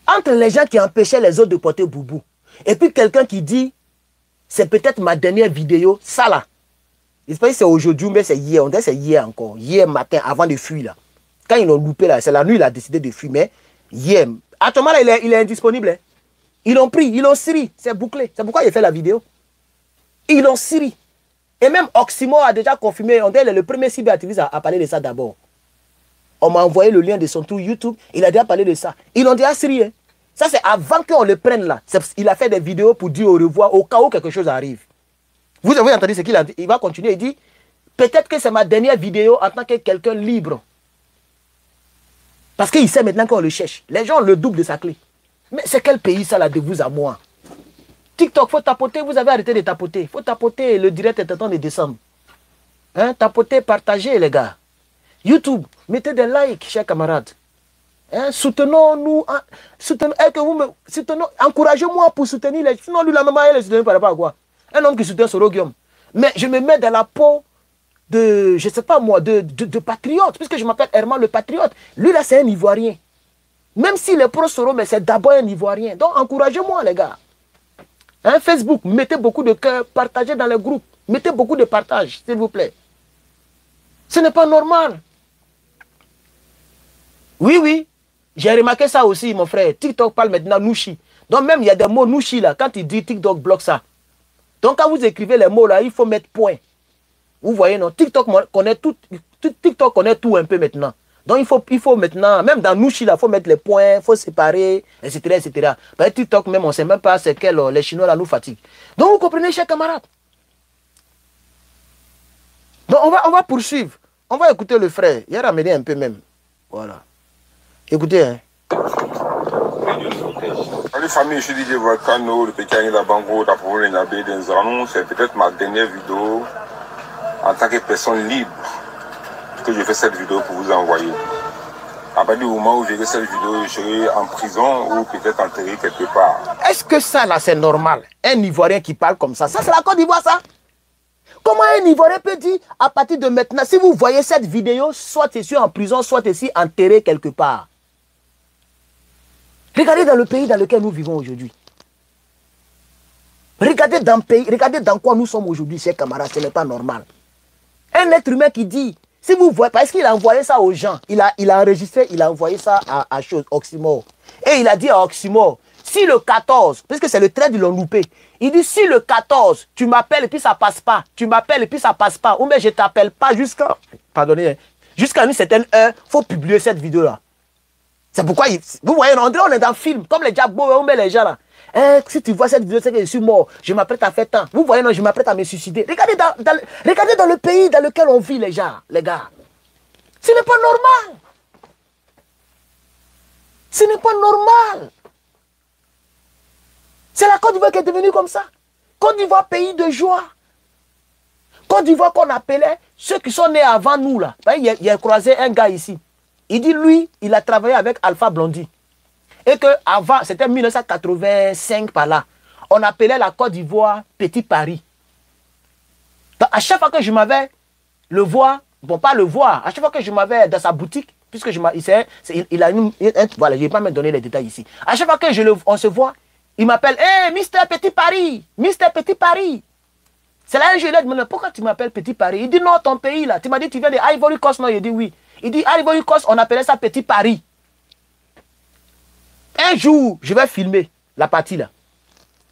Entre les gens qui empêchaient les autres de porter boubou, et puis quelqu'un qui dit, c'est peut-être ma dernière vidéo, ça là. Il que c'est aujourd'hui, mais c'est hier, on dirait c'est hier encore, hier matin, avant de fuir là. Quand ils l'ont loupé là, c'est la nuit, il a décidé de fuir, mais hier, à ce moment là, il est indisponible. Hein. Ils l'ont pris, ils l'ont siri, c'est bouclé. C'est pourquoi il a fait la vidéo. Ils l'ont siri. Et même Oximo a déjà confirmé, on dirait le premier cyberactiviste à parler de ça d'abord. On m'a envoyé le lien de son tour YouTube, il a déjà parlé de ça. Ils l'ont déjà siri. Hein. Ça c'est avant qu'on le prenne là. Il a fait des vidéos pour dire au revoir au cas où quelque chose arrive. Vous avez entendu ce qu'il a dit? Il va continuer, il dit, peut-être que c'est ma dernière vidéo en tant que quelqu'un libre. Parce qu'il sait maintenant qu'on le cherche. Les gens le doublent de sa clé. Mais c'est quel pays ça là de vous à moi? TikTok, faut tapoter, vous avez arrêté de tapoter. Faut tapoter, le direct est en train de descendre. Hein, tapoter, partagez les gars. YouTube, mettez des likes, chers camarades. Hein, soutenons-nous, encouragez-moi pour soutenir les... Sinon, lui, la maman, elle est soutenue par rapport à quoi? Un homme qui soutient Soro Guillaume. Mais je me mets dans la peau je sais pas moi, de patriote, puisque je m'appelle Herman le patriote. Lui là, c'est un Ivoirien. Même s'il est pro-Soro, mais c'est d'abord un Ivoirien. Donc encouragez-moi les gars. Hein, Facebook, mettez beaucoup de cœur, partagez dans les groupes. Mettez beaucoup de partage, s'il vous plaît. Ce n'est pas normal. Oui, oui. J'ai remarqué ça aussi, mon frère. TikTok parle maintenant Nushi. Donc même il y a des mots Nushi là. Quand il dit TikTok bloque ça. Donc quand vous écrivez les mots là, il faut mettre point. Vous voyez, non? TikTok connaît tout. TikTok connaît tout un peu maintenant. Donc il faut maintenant, même dans Nushi là, il faut mettre les points, il faut séparer, etc. etc. Par TikTok même, on ne sait même pas c'est quel les Chinois là nous fatiguent. Donc vous comprenez, chers camarades. Donc on va poursuivre. On va écouter le frère. Il a ramené un peu même. Voilà. Écoutez, hein. Les familles, je dis, Volcano, le petit Annie Bango, la Poule Nabé, c'est peut-être ma dernière vidéo en tant que personne libre que je fais cette vidéo pour vous envoyer. À partir du moment où je fais cette vidéo, je serai en prison ou peut-être enterré quelque part. Est-ce que ça là c'est normal? Un Ivoirien qui parle comme ça, c'est la Côte d'Ivoire ça? Comment un Ivoirien peut dire à partir de maintenant, si vous voyez cette vidéo, soit tu es en prison, soit tu es enterré quelque part? Regardez dans le pays dans lequel nous vivons aujourd'hui. Regardez dans quoi nous sommes aujourd'hui, chers camarades, ce n'est pas normal. Un être humain qui dit, si vous voyez, parce qu'il a envoyé ça aux gens, il a enregistré, il a envoyé ça à Oxymore. Et il a dit à Oxymore, si le 14, parce que c'est le trait de l'ont loupé, il dit si le 14, tu m'appelles et puis ça passe pas, tu m'appelles et puis ça passe pas, ou bien je t'appelle pas jusqu'à, pardonnez, jusqu'à une certaine heure, il faut publier cette vidéo-là. C'est pourquoi, vous voyez, on est dans le film, comme les Jabbo, on met les gens là. Si tu vois cette vidéo, c'est que je suis mort, je m'apprête à faire tant. Vous voyez, non, je m'apprête à me suicider. Regardez dans le pays dans lequel on vit, les gars. Ce n'est pas normal. Ce n'est pas normal. C'est la Côte d'Ivoire qui est devenue comme ça. Côte d'Ivoire, pays de joie. Côte d'Ivoire qu'on appelait ceux qui sont nés avant nous, là. Il a croisé un gars ici. Il dit, lui, il a travaillé avec Alpha Blondy. Et que avant, c'était 1985 par là, on appelait la Côte d'Ivoire Petit Paris. Donc, à chaque fois que je m'avais le voir, bon pas le voir, à chaque fois que je m'avais dans sa boutique, puisque il a voilà, je ne vais pas me donner les détails ici. À chaque fois que on se voit, il m'appelle, hey, Mister Petit Paris, Mister Petit Paris. C'est là que je lui ai dit, pourquoi tu m'appelles Petit Paris? Il dit, non, ton pays là, tu m'as dit, tu viens de Ivory Coast, non? Il dit, oui. Il dit, Ivory Coast, on appelait ça Petit Paris. Un jour, je vais filmer la partie là.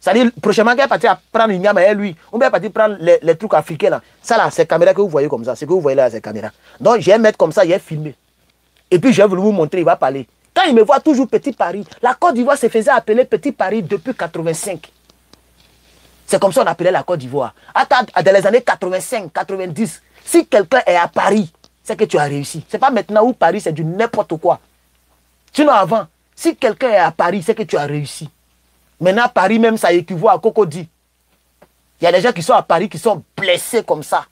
C'est-à-dire, prochainement, il va partir prendre une gamme à lui. On va partir prendre les trucs africains là. Ça là, c'est la caméra que vous voyez comme ça. Ce que vous voyez là, c'est la caméra. Donc, je vais mettre comme ça, je vais filmer. Et puis, je vais vous montrer, il va parler. Quand il me voit toujours Petit Paris, la Côte d'Ivoire se faisait appeler Petit Paris depuis 85. C'est comme ça qu'on appelait la Côte d'Ivoire. Dans les années 85, 90, si quelqu'un est à Paris, c'est que tu as réussi. Ce n'est pas maintenant où Paris, c'est du n'importe quoi. Sinon, avant, si quelqu'un est à Paris, c'est que tu as réussi. Maintenant, Paris même, ça équivaut à Cocody. Il y a des gens qui sont à Paris qui sont blessés comme ça.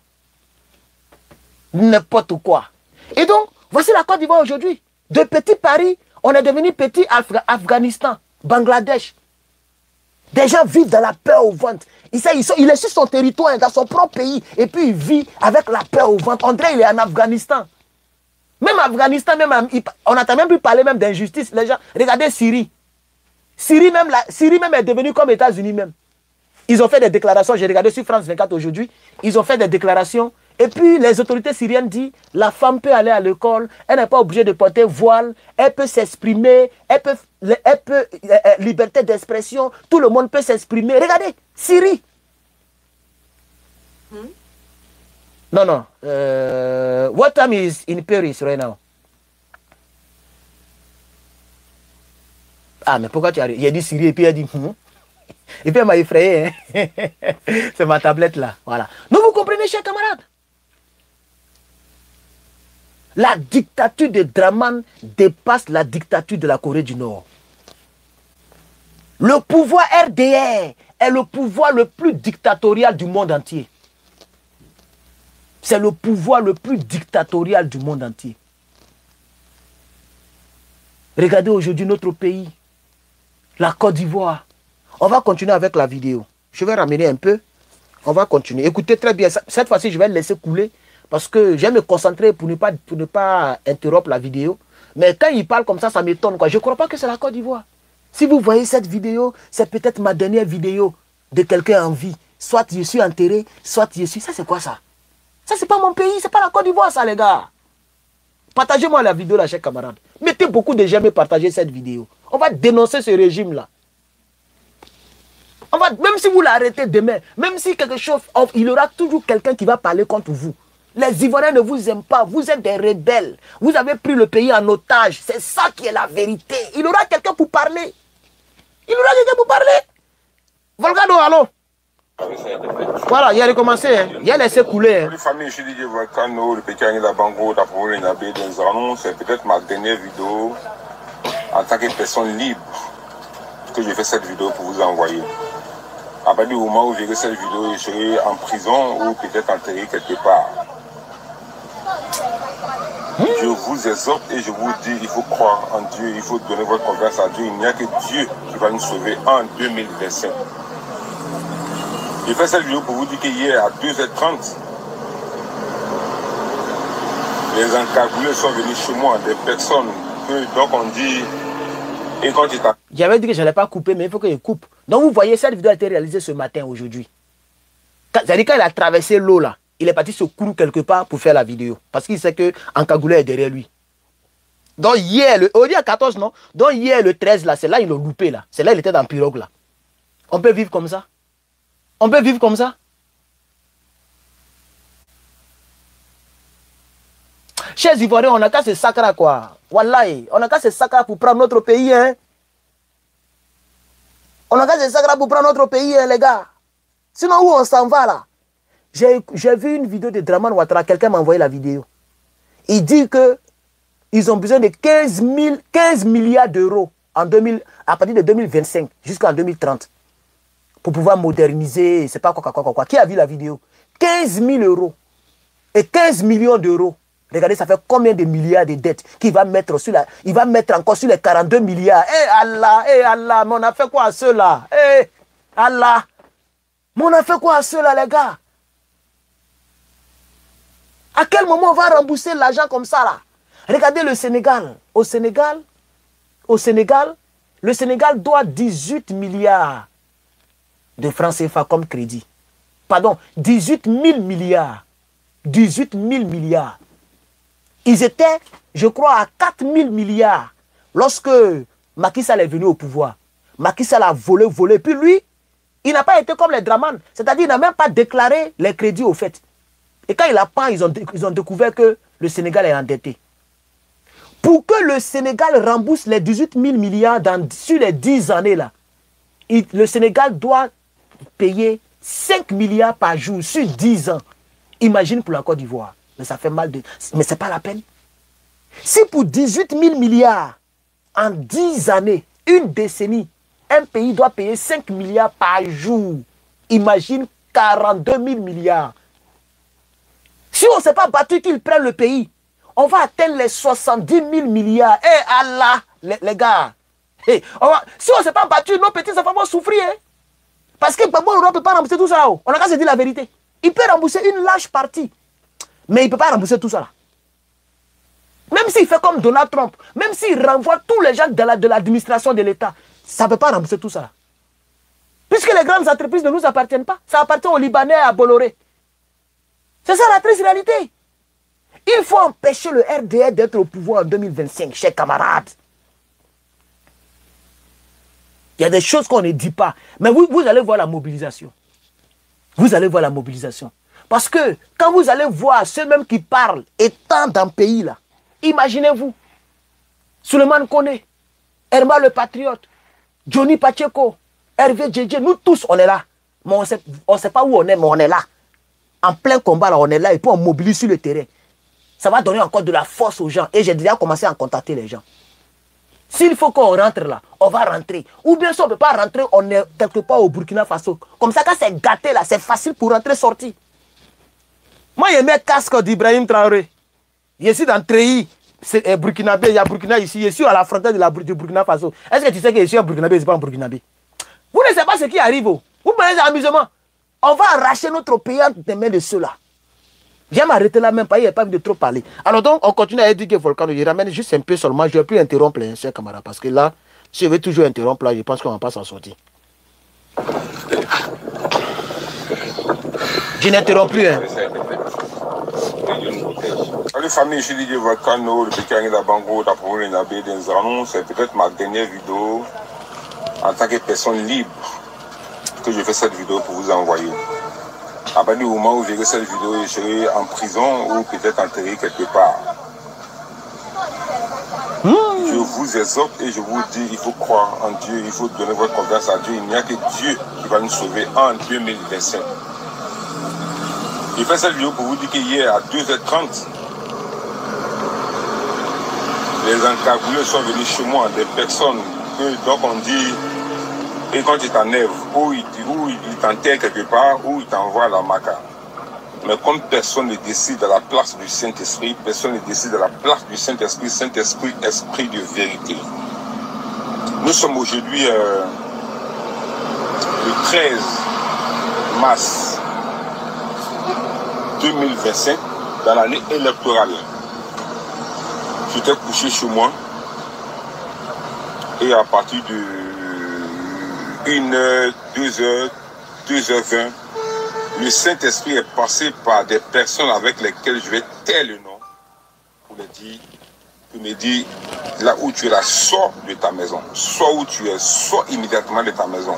N'importe quoi. Et donc, voici la Côte d'Ivoire aujourd'hui. De Petit Paris, on est devenu Petit Afghanistan, Bangladesh. Des gens vivent dans la peur au ventre. Il est sur son territoire, dans son propre pays, et puis il vit avec la peur au ventre. On dirait qu'il est en Afghanistan. Même Afghanistan, on n'entend même plus parler même d'injustice. Les gens, regardez Syrie. Syrie même est devenue comme États-Unis même. Ils ont fait des déclarations, j'ai regardé sur France 24 aujourd'hui, ils ont fait des déclarations. Et puis les autorités syriennes disent, la femme peut aller à l'école, elle n'est pas obligée de porter voile, elle peut s'exprimer, liberté d'expression, tout le monde peut s'exprimer. Regardez, Syrie. Non. What time is in Paris right now? Ah, mais pourquoi tu as... Il a dit Syrie et puis il a dit... Et puis elle m'a effrayé. Hein? C'est ma tablette là. Voilà. Donc vous comprenez, chers camarades? La dictature de Draman dépasse la dictature de la Corée du Nord. Le pouvoir RDR est le pouvoir le plus dictatorial du monde entier. C'est le pouvoir le plus dictatorial du monde entier. Regardez aujourd'hui notre pays, la Côte d'Ivoire. On va continuer avec la vidéo. Je vais ramener un peu. On va continuer. Écoutez très bien. Cette fois-ci, je vais le laisser couler. parce que j'aime me concentrer pour ne pas interrompre la vidéo. Mais quand il parle comme ça m'étonne, quoi. Je ne crois pas que c'est la Côte d'Ivoire. Si vous voyez cette vidéo, c'est peut-être ma dernière vidéo de quelqu'un en vie. Soit je suis enterré, soit je suis... Ça, c'est quoi ça? Ça, c'est pas mon pays, c'est pas la Côte d'Ivoire, ça, les gars. Partagez-moi la vidéo, là, chers camarades. Mettez beaucoup de j'aime et partagez cette vidéo. On va dénoncer ce régime-là. Même si vous l'arrêtez demain, même si quelque chose... Il y aura toujours quelqu'un qui va parler contre vous. Les Ivoiriens ne vous aiment pas, vous êtes des rebelles. Vous avez pris le pays en otage. C'est ça qui est la vérité. Il y aura quelqu'un pour parler. Il y aura quelqu'un pour parler. Volcano, allô? Voilà, il a recommencé. Hein. Il a laissé couler. Hein. C'est peut-être ma dernière vidéo en tant que personne libre que je fais cette vidéo pour vous envoyer. À partir du moment où je verrai cette vidéo, je serai en prison ou peut-être enterré quelque part. Je vous exhorte et je vous dis, il faut croire en Dieu, il faut donner votre confiance à Dieu. Il n'y a que Dieu qui va nous sauver en 2025. Je fais cette vidéo pour vous dire qu'hier à 2h30, les encagoulés sont venus chez moi, des personnes que donc on dit... Et quand j'avais dit que je n'allais pas couper, mais il faut que je coupe. Donc vous voyez, cette vidéo a été réalisée ce matin, aujourd'hui. C'est-à-dire quand il a traversé l'eau là, il est parti se courir quelque part pour faire la vidéo. Parce qu'il sait que Ankagoulé est derrière lui. Donc hier, au dia 14, non? Donc hier, le 13 là, c'est là il l'a loupé là. C'est là il était dans le pirogue là. On peut vivre comme ça? On peut vivre comme ça? Chers Ivoiriens, on n'a qu'à se sacrer quoi. Wallahi, on n'a qu'à se sacrer pour prendre notre pays. Hein. On n'a qu'à se sacrer pour prendre notre pays, hein, les gars. Sinon, où on s'en va là? J'ai vu une vidéo de Draman Ouattara. Quelqu'un m'a envoyé la vidéo. Il dit qu'ils ont besoin de 15 milliards d'euros à partir de 2025 jusqu'en 2030 pour pouvoir moderniser, c'est pas quoi. Qui a vu la vidéo? 15 000 euros et 15 millions d'euros. Regardez, ça fait combien de milliards de dettes qu'il va mettre sur la... Il va mettre encore sur les 42 milliards. Eh Allah, mais on a fait quoi à ceux-là? Eh Allah, mais on a fait quoi à ceux-là, les gars? À quel moment on va rembourser l'argent comme ça, là? Regardez le Sénégal. Au Sénégal, le Sénégal doit 18 milliards de francs CFA comme crédit. Pardon, 18 000 milliards. 18 000 milliards. Ils étaient, je crois, à 4 000 milliards lorsque Macky Sall est venu au pouvoir. Macky Sall a volé. Puis lui, il n'a pas été comme les Draman. C'est-à-dire, il n'a même pas déclaré les crédits au fait. Et quand il a pas, ils ont découvert que le Sénégal est endetté. Pour que le Sénégal rembourse les 18 000 milliards sur les 10 années là, le Sénégal doit payer 5 milliards par jour sur 10 ans. Imagine pour la Côte d'Ivoire. Mais ça fait mal de... Mais ce n'est pas la peine. Si pour 18 000 milliards en 10 années, une décennie, un pays doit payer 5 milliards par jour, imagine 42 000 milliards. Si on ne s'est pas battu qu'ils prennent le pays, on va atteindre les 70 000 milliards. Eh Allah, les gars. Si on ne s'est pas battu, nos petits enfants vont souffrir. Hein? Parce que Gbagbo ne peut pas rembourser tout ça. On a qu'à se dire la vérité. Il peut rembourser une large partie. Mais il ne peut pas rembourser tout ça. Là. Même s'il fait comme Donald Trump, même s'il renvoie tous les gens de l'administration de l'État, ça ne peut pas rembourser tout ça. Là. Puisque les grandes entreprises ne nous appartiennent pas. Ça appartient aux Libanais à Bolloré. C'est ça la triste réalité. Il faut empêcher le RDR d'être au pouvoir en 2025, chers camarades. Il y a des choses qu'on ne dit pas. Mais vous allez voir la mobilisation. Vous allez voir la mobilisation. Parce que quand vous allez voir ceux mêmes qui parlent étant dans le pays là, imaginez-vous, Souleymane Koné, Herma le Patriote, Johnny Pacheco, Hervé Djedje, nous tous on est là. Mais on ne sait pas où on est, mais on est là. En plein combat là, on est là et puis on mobilise sur le terrain. Ça va donner encore de la force aux gens. Et j'ai déjà commencé à contacter les gens. S'il faut qu'on rentre là, on va rentrer. Ou bien si on ne peut pas rentrer, on est quelque part au Burkina Faso. Comme ça, quand c'est gâté là, c'est facile pour rentrer, sortir. Moi, j'ai mis le casque d'Ibrahim Traoré. Je suis dans Treilly, c'est burkinabé, il y a Burkina ici. Je suis à la frontière du Burkina Faso. Est-ce que tu sais que je suis un burkinabé, je ne suis pas un burkinabé? Vous ne savez pas ce qui arrive. Vous prenez des amusements. On va arracher notre pays entre les mains de ceux-là. Viens m'arrêter là même, il n'y a pas envie de trop parler. Alors donc, on continue à éduquer Volcano. Je ramène juste un peu seulement. Je ne vais plus interrompre les chers camarades. Parce que là, si je vais toujours interrompre, là, je pense qu'on ne va pas s'en sortir. Je n'interromps plus. Hein. Salut famille, je suis Didier Volcano, le petit Angela Bango, c'est peut-être ma dernière vidéo en tant que personne libre que je fais cette vidéo pour vous envoyer. À partir du moment où je verrai cette vidéo, je serai en prison ou peut-être enterré quelque part. Je vous exhorte et je vous dis, il faut croire en Dieu, il faut donner votre confiance à Dieu. Il n'y a que Dieu qui va nous sauver en 2025. J'ai fait cette vidéo pour vous dire qu'hier à 2h30, les encagoulés sont venus chez moi, des personnes que donc on dit, et quand ils t'enlèvent, ou ils t'enterrent quelque part, ou ils t'envoient à la maca. Mais comme personne ne décide à la place du Saint-Esprit, personne ne décide à la place du Saint-Esprit, Saint-Esprit, Esprit de vérité. Nous sommes aujourd'hui le 13 mars 2025, dans l'année électorale. J'étais couché chez moi et à partir de 1h, 2h, 2h20, le Saint-Esprit est passé par des personnes avec lesquelles je vais taire le nom pour me dire, là où tu es là, sors de ta maison. Sors où tu es, sors immédiatement de ta maison.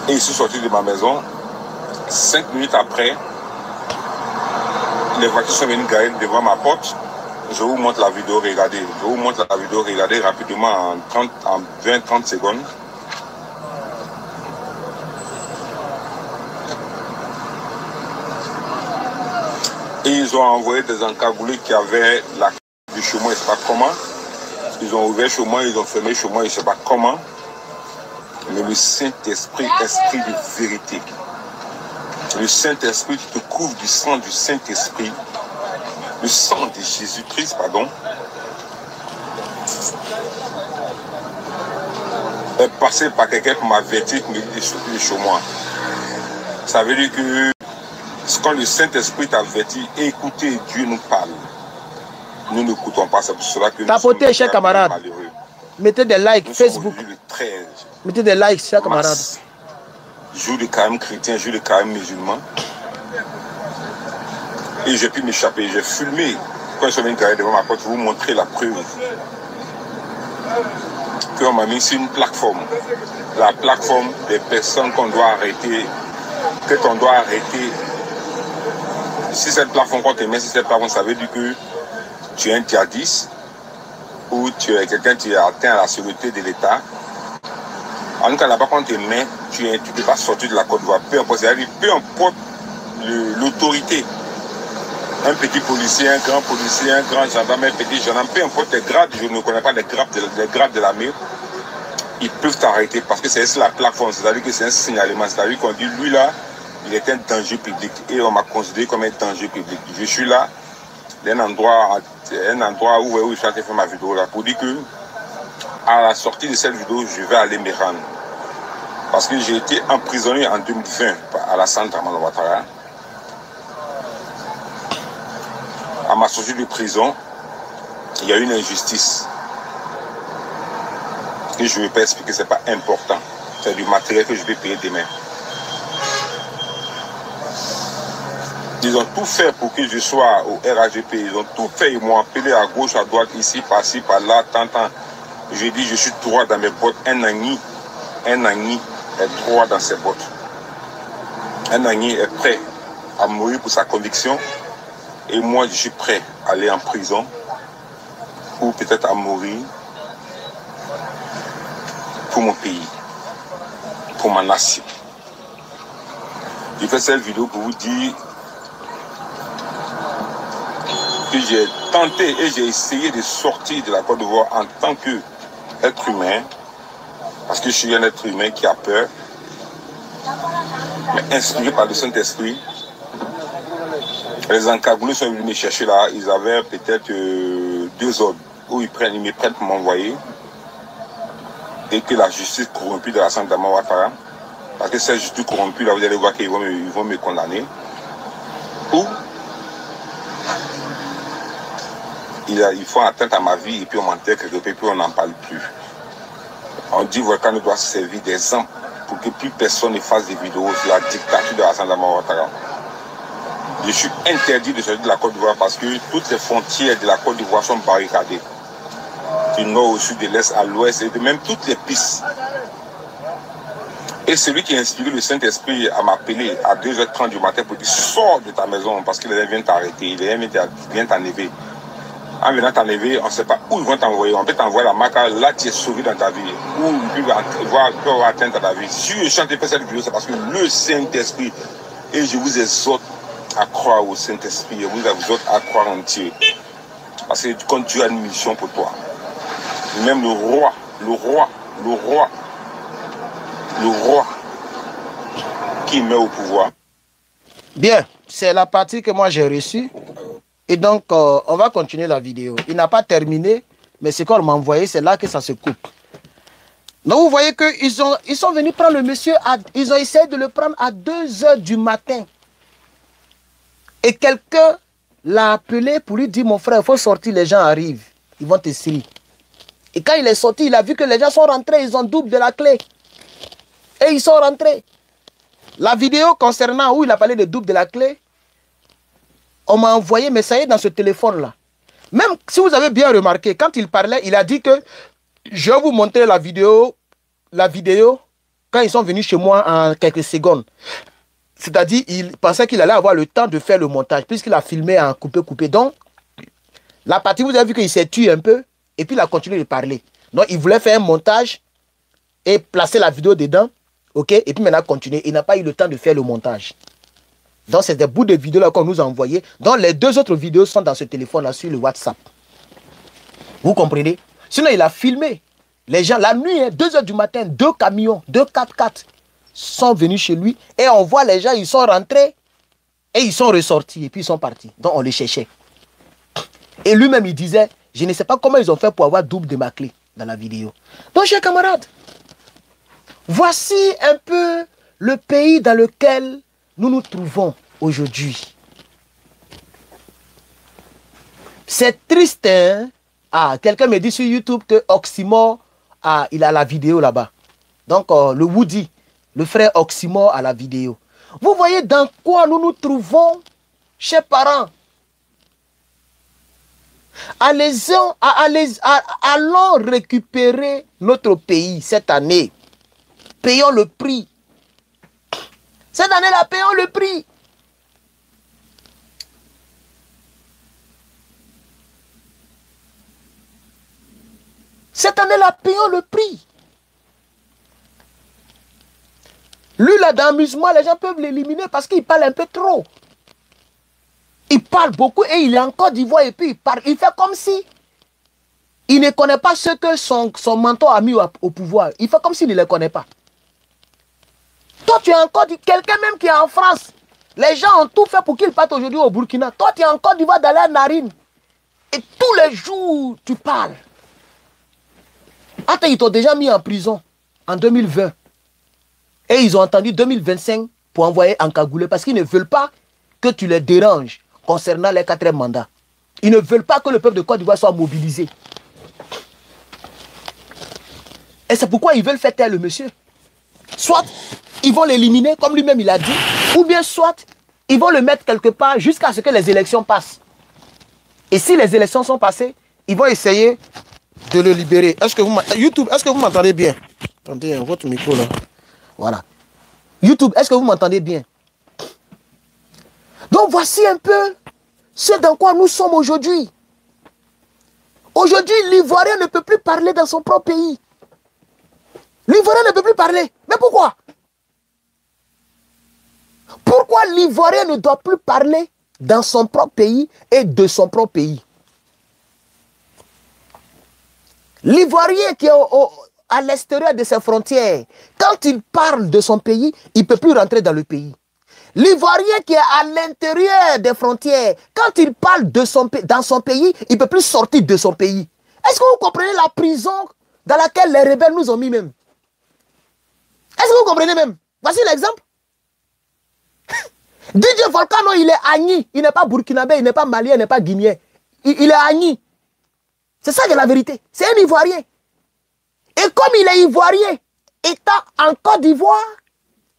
Et je suis sorti de ma maison. 5 minutes après, les voitures sont venues garer devant ma porte. Je vous montre la vidéo, regardez. Je vous montre la vidéo, regardez rapidement en 20-30 secondes. Et ils ont envoyé des encagoulés qui avaient la clé du chez moi, je ne sais pas comment. Ils ont ouvert chez moi, ils ont fermé chez moi, je ne sais pas comment. Mais le Saint-Esprit, esprit de vérité. Le Saint-Esprit qui te couvre du sang du Saint-Esprit. Le sang de Jésus-Christ, pardon. Est passé par quelqu'un pour m'avertir qu'il me dit des choses chez moi. Ça veut dire que quand le Saint-Esprit t'avertit, écoutez, Dieu nous parle. Nous n'écoutons pas, c'est pour cela que tapotez, chers camarades. Malheureux. Mettez des likes, Facebook. Le 13 mettez des likes, chers camarades. Jour de carême chrétien, jour de carême musulman. Et j'ai pu m'échapper. J'ai filmé. Quand je suis venu garer devant ma porte, je vais vous montrer la preuve. Qu'on m'a mis sur une plateforme. La plateforme des personnes qu'on doit arrêter. Qu'on doit arrêter. Si cette plateforme qu'on te met, si cette plateforme, ça veut dire que tu es un djihadiste ou tu es quelqu'un qui est atteint à la sécurité de l'État. En tout cas, là-bas, quand tu te mets, tu ne peux pas sortir de la Côte d'Ivoire. Peu importe l'autorité. Un petit policier, un grand gendarme, un petit gendarme, peu importe les grades, je ne connais pas les grades de l'armée, ils peuvent t'arrêter parce que c'est la plateforme, c'est-à-dire que c'est un signalement, c'est-à-dire qu'on dit, lui là, il est un danger public et on m'a considéré comme un danger public. Je suis là, d'un endroit où je suis en train de faire ma vidéo là, pour dire que à la sortie de cette vidéo, je vais aller me rendre. Parce que j'ai été emprisonné en 2020 à la Centre Dramane Ouattara. À ma sortie de prison, il y a une injustice. Et je ne vais pas expliquer, ce n'est pas important. C'est du matériel que je vais payer demain. Ils ont tout fait pour que je sois au RAGP. Ils ont tout fait. Ils m'ont appelé à gauche, à droite, ici, par-ci, par-là, tant. J'ai dit, je suis droit dans mes bottes. Un Agni est droit dans ses bottes. Un Agni est prêt à mourir pour sa conviction. Et moi, je suis prêt à aller en prison ou peut-être à mourir pour mon pays, pour ma nation. J'ai fait cette vidéo pour vous dire que j'ai tenté et j'ai essayé de sortir de la Côte d'Ivoire en tant qu'être humain, parce que je suis un être humain qui a peur, mais inspiré par le Saint-Esprit. Les encagoulés sont venus me chercher là, ils avaient peut-être 2 ordres où ils me prennent pour m'envoyer et que la justice corrompue de la Centre Dramane Ouattara, parce que cette justice corrompue là, vous allez voir qu'ils vont me condamner, ou ils font atteinte à ma vie et puis on m'enterre quelque peu et puis on n'en parle plus. On dit Volcano doit se servir d'exemple pour que plus personne ne fasse des vidéos sur la dictature de Alassane Dramane Ouattara. Je suis interdit de sortir de la Côte d'Ivoire parce que toutes les frontières de la Côte d'Ivoire sont barricadées. Du nord au sud, de l'est à l'ouest et de même toutes les pistes. Et celui qui a inspiré le Saint-Esprit à m'appeler à 2h30 du matin pour dire sors de ta maison parce que les gens viennent t'arrêter, les gens viennent t'enlever. En venant t'enlever, on ne sait pas où ils vont t'envoyer. On peut t'envoyer la marque, là tu es sauvé dans ta vie. Ou ils peuvent avoir atteinte à ta vie. Si je chante et fais cette vidéo, c'est parce que le Saint-Esprit, et je vous exhorte à croire au Saint-Esprit, je vous exhorte à croire en Dieu. Parce que quand Dieu a une mission pour toi, même le roi qui met au pouvoir. Bien, c'est la partie que moi j'ai reçue. Et donc, on va continuer la vidéo. Il n'a pas terminé, mais ce qu'on m'a envoyé, c'est là que ça se coupe. Donc, vous voyez qu'ils sont venus prendre le monsieur, ils ont essayé de le prendre à 2h du matin. Et quelqu'un l'a appelé pour lui dire, mon frère, il faut sortir, les gens arrivent. Ils vont te serrer. Et quand il est sorti, il a vu que les gens sont rentrés, ils ont double de la clé. Et ils sont rentrés. La vidéo concernant où il a parlé de double de la clé, on m'a envoyé, mais ça y est dans ce téléphone-là. Même si vous avez bien remarqué, quand il parlait, il a dit que je vais vous montrer la vidéo quand ils sont venus chez moi en quelques secondes. C'est-à-dire, il pensait qu'il allait avoir le temps de faire le montage, puisqu'il a filmé en coupé-coupé. Donc, la partie, vous avez vu qu'il s'est tué un peu, et puis il a continué de parler. Donc, il voulait faire un montage et placer la vidéo dedans, ok, et puis maintenant continuer. Il n'a pas eu le temps de faire le montage. Donc, c'est des bouts de vidéos là qu'on nous a envoyés. Donc, les 2 autres vidéos sont dans ce téléphone-là sur le WhatsApp. Vous comprenez? Sinon, il a filmé. Les gens, la nuit, 2h du matin, 2 camions, 2 4x4 sont venus chez lui. Et on voit les gens, ils sont rentrés et ils sont ressortis. Et puis, ils sont partis. Donc, on les cherchait. Et lui-même, il disait, je ne sais pas comment ils ont fait pour avoir double de ma clé dans la vidéo. Donc, chers camarades, voici un peu le pays dans lequel nous nous trouvons aujourd'hui. C'est triste, hein? Ah, quelqu'un me dit sur YouTube que Oxymore, il a la vidéo là-bas. Donc, le Woody, le frère Oxymore a la vidéo. Vous voyez dans quoi nous nous trouvons, chers parents? Allons récupérer notre pays cette année. Payons le prix. Cette année-là, payons le prix. Cette année-là, payons le prix. Lui, là, d'amusement, les gens peuvent l'éliminer parce qu'il parle un peu trop. Il parle beaucoup et il est en Côte d'Ivoire et puis il parle. Il fait comme si il ne connaît pas ce que son mentor a mis au pouvoir. Il fait comme s'il ne les connaît pas. Toi, tu es en Côte d'Ivoire, quelqu'un même qui est en France. Les gens ont tout fait pour qu'il parte aujourd'hui au Burkina. Toi, tu es en Côte d'Ivoire d'aller à Narine. Et tous les jours, tu parles. Attends, ils t'ont déjà mis en prison en 2020. Et ils ont entendu 2025 pour envoyer en cagoulé parce qu'ils ne veulent pas que tu les déranges concernant les 4e mandats. Ils ne veulent pas que le peuple de Côte d'Ivoire soit mobilisé. Et c'est pourquoi ils veulent faire taire le monsieur. Soit ils vont l'éliminer, comme lui-même il a dit, ou bien soit ils vont le mettre quelque part jusqu'à ce que les élections passent. Et si les élections sont passées, ils vont essayer de le libérer. Est-ce que vous YouTube, est-ce que vous m'entendez bien? Attendez, votre micro là. Voilà. YouTube, est-ce que vous m'entendez bien? Donc voici un peu ce dans quoi nous sommes aujourd'hui. Aujourd'hui, l'Ivoirien ne peut plus parler dans son propre pays. L'Ivoirien ne peut plus parler. Mais pourquoi? Pourquoi l'Ivoirien ne doit plus parler dans son propre pays et de son propre pays? L'Ivoirien qui est à l'extérieur de ses frontières, quand il parle de son pays, il ne peut plus rentrer dans le pays. L'Ivoirien qui est à l'intérieur des frontières, quand il parle dans son pays, il ne peut plus sortir de son pays. Est-ce que vous comprenez la prison dans laquelle les rebelles nous ont mis même? Est-ce que vous comprenez même? Voici l'exemple. DJ Volcano, il est Agni. Il n'est pas burkinabé, il n'est pas malien, il n'est pas guinéen. Il est Agni. C'est ça qui est la vérité. C'est un Ivoirien. Et comme il est Ivoirien, étant en Côte d'Ivoire,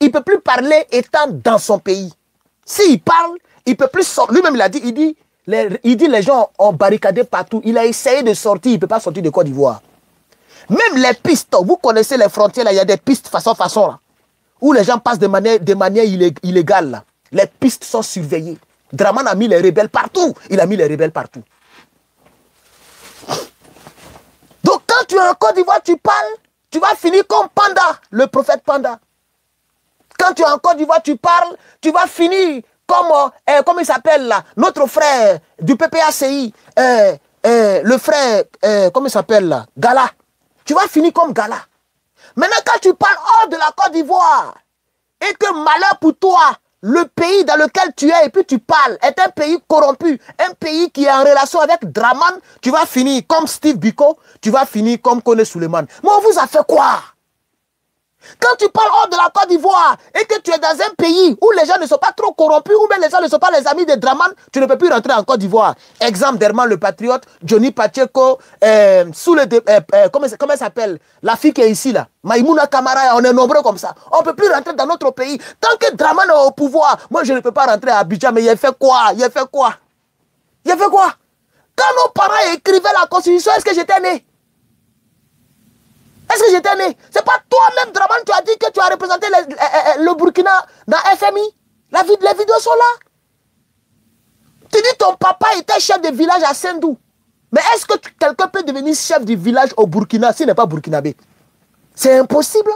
il ne peut plus parler étant dans son pays. S'il parle, il ne peut plus sortir. Lui-même, il a dit, les gens ont barricadé partout. Il a essayé de sortir, il ne peut pas sortir de Côte d'Ivoire. Même les pistes, vous connaissez les frontières, là, il y a des pistes façon, là, où les gens passent de manière illégale. Là. Les pistes sont surveillées. Draman a mis les rebelles partout. Il a mis les rebelles partout. Donc quand tu es en Côte d'Ivoire, tu parles, tu vas finir comme Panda, le prophète Panda. Quand tu es en Côte d'Ivoire, tu parles, tu vas finir comme, comment il s'appelle là, notre frère du PPACI, le frère, comment il s'appelle là, Gala. Tu vas finir comme Gala. Maintenant, quand tu parles hors de la Côte d'Ivoire, et que malheur pour toi, le pays dans lequel tu es et puis tu parles est un pays corrompu, un pays qui est en relation avec Draman, tu vas finir comme Steve Biko, tu vas finir comme Kone Suleiman. Mais on vous a fait quoi? Quand tu parles hors de la Côte d'Ivoire et que tu es dans un pays où les gens ne sont pas trop corrompus, où même les gens ne sont pas les amis de Draman, tu ne peux plus rentrer en Côte d'Ivoire. Exemple d'Herman le Patriote, Johnny Pacheco, comment elle s'appelle? La fille qui est ici là, Maïmouna Kamara, on est nombreux comme ça. On ne peut plus rentrer dans notre pays. Tant que Draman est au pouvoir, moi je ne peux pas rentrer à Abidjan, mais il a fait quoi? Il a fait quoi? Il a fait quoi? Quand nos parents écrivaient la Constitution, est-ce que j'étais né? Est-ce que j'étais né? C'est pas toi-même, Draman, tu as dit que tu as représenté le Burkina dans FMI. Les vidéos sont là. Tu dis ton papa était chef de village à Sendou. Mais est-ce que quelqu'un peut devenir chef du village au Burkina s'il n'est pas burkinabé? C'est impossible.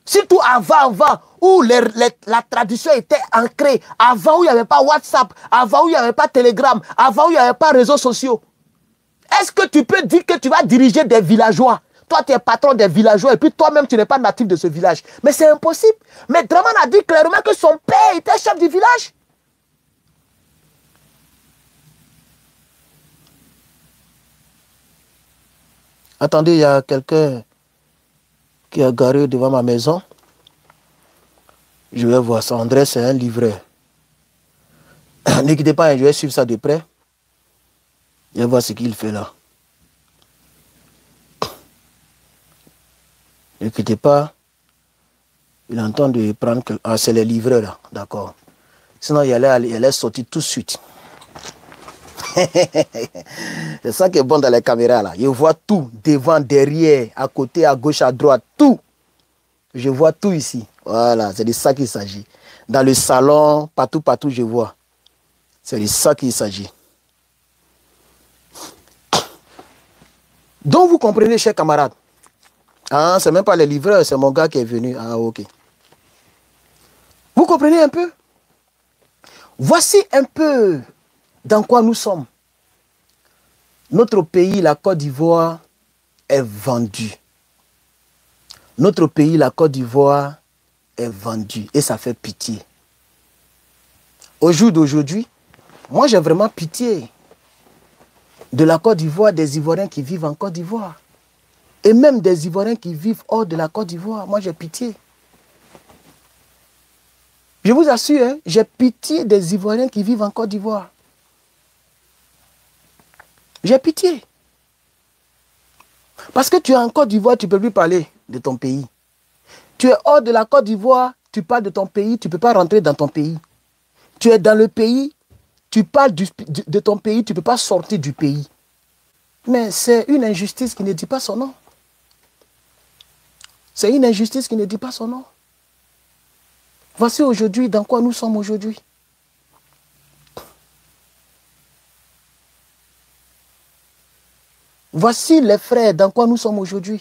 Surtout avant, où la tradition était ancrée. Avant où il n'y avait pas WhatsApp. Avant où il n'y avait pas Telegram. Avant où il n'y avait pas réseaux sociaux. Est-ce que tu peux dire que tu vas diriger des villageois? Toi, tu es patron des villageois et puis toi-même, tu n'es pas natif de ce village. Mais c'est impossible. Mais Draman a dit clairement que son père était chef du village. Attendez, il y a quelqu'un qui a garé devant ma maison. Je vais voir ça. André, c'est un livreur. N'inquiétez pas, je vais suivre ça de près. Je vais voir ce qu'il fait là. N'inquiétez pas, il entend de prendre que... Ah, c'est les livreurs là, d'accord. Sinon, il allait sortir tout de suite. C'est ça qui est bon dans les caméras là. Je vois tout, devant, derrière, à côté, à gauche, à droite, tout. Je vois tout ici. Voilà, c'est de ça qu'il s'agit. Dans le salon, partout, je vois. C'est de ça qu'il s'agit. Donc, vous comprenez, chers camarades. Ah, c'est même pas les livreurs, c'est mon gars qui est venu. Ah, ok. Vous comprenez un peu? Voici un peu dans quoi nous sommes. Notre pays, la Côte d'Ivoire, est vendu. Notre pays, la Côte d'Ivoire, est vendu. Et ça fait pitié. Au jour d'aujourd'hui, moi j'ai vraiment pitié de la Côte d'Ivoire, des Ivoiriens qui vivent en Côte d'Ivoire. Et même des Ivoiriens qui vivent hors de la Côte d'Ivoire. Moi, j'ai pitié. Je vous assure, hein, j'ai pitié des Ivoiriens qui vivent en Côte d'Ivoire. J'ai pitié. Parce que tu es en Côte d'Ivoire, tu ne peux plus parler de ton pays. Tu es hors de la Côte d'Ivoire, tu parles de ton pays, tu ne peux pas rentrer dans ton pays. Tu es dans le pays, tu parles de ton pays, tu ne peux pas sortir du pays. Mais c'est une injustice qui ne dit pas son nom. C'est une injustice qui ne dit pas son nom. Voici aujourd'hui dans quoi nous sommes aujourd'hui. Voici les frères dans quoi nous sommes aujourd'hui.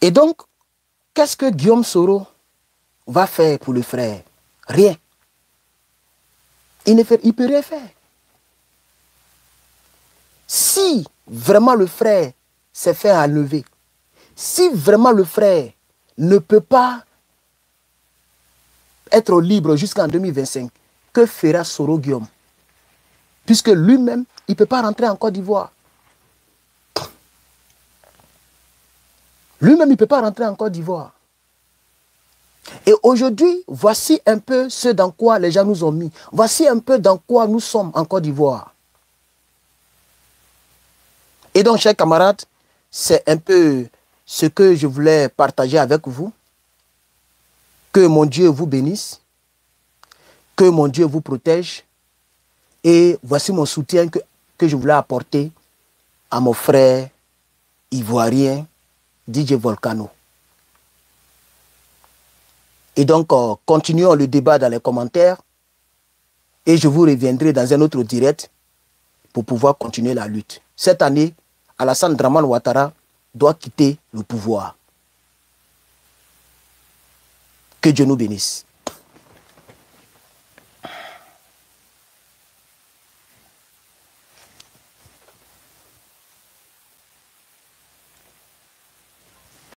Et donc, qu'est-ce que Guillaume Soro va faire pour le frère? Rien. Il ne peut rien faire. Si vraiment le frère s'est fait enlever, si vraiment le frère ne peut pas être libre jusqu'en 2025, que fera Soro Guillaume? Puisque lui-même, il ne peut pas rentrer en Côte d'Ivoire. Lui-même, il ne peut pas rentrer en Côte d'Ivoire. Et aujourd'hui, voici un peu ce dans quoi les gens nous ont mis. Voici un peu dans quoi nous sommes en Côte d'Ivoire. Et donc, chers camarades, c'est un peu ce que je voulais partager avec vous. Que mon Dieu vous bénisse. Que mon Dieu vous protège. Et voici mon soutien que je voulais apporter à mon frère ivoirien DJ Volcano. Et donc, continuons le débat dans les commentaires. Et je vous reviendrai dans un autre direct pour pouvoir continuer la lutte. Cette année, Alassane Dramane Ouattara doit quitter le pouvoir. Que Dieu nous bénisse.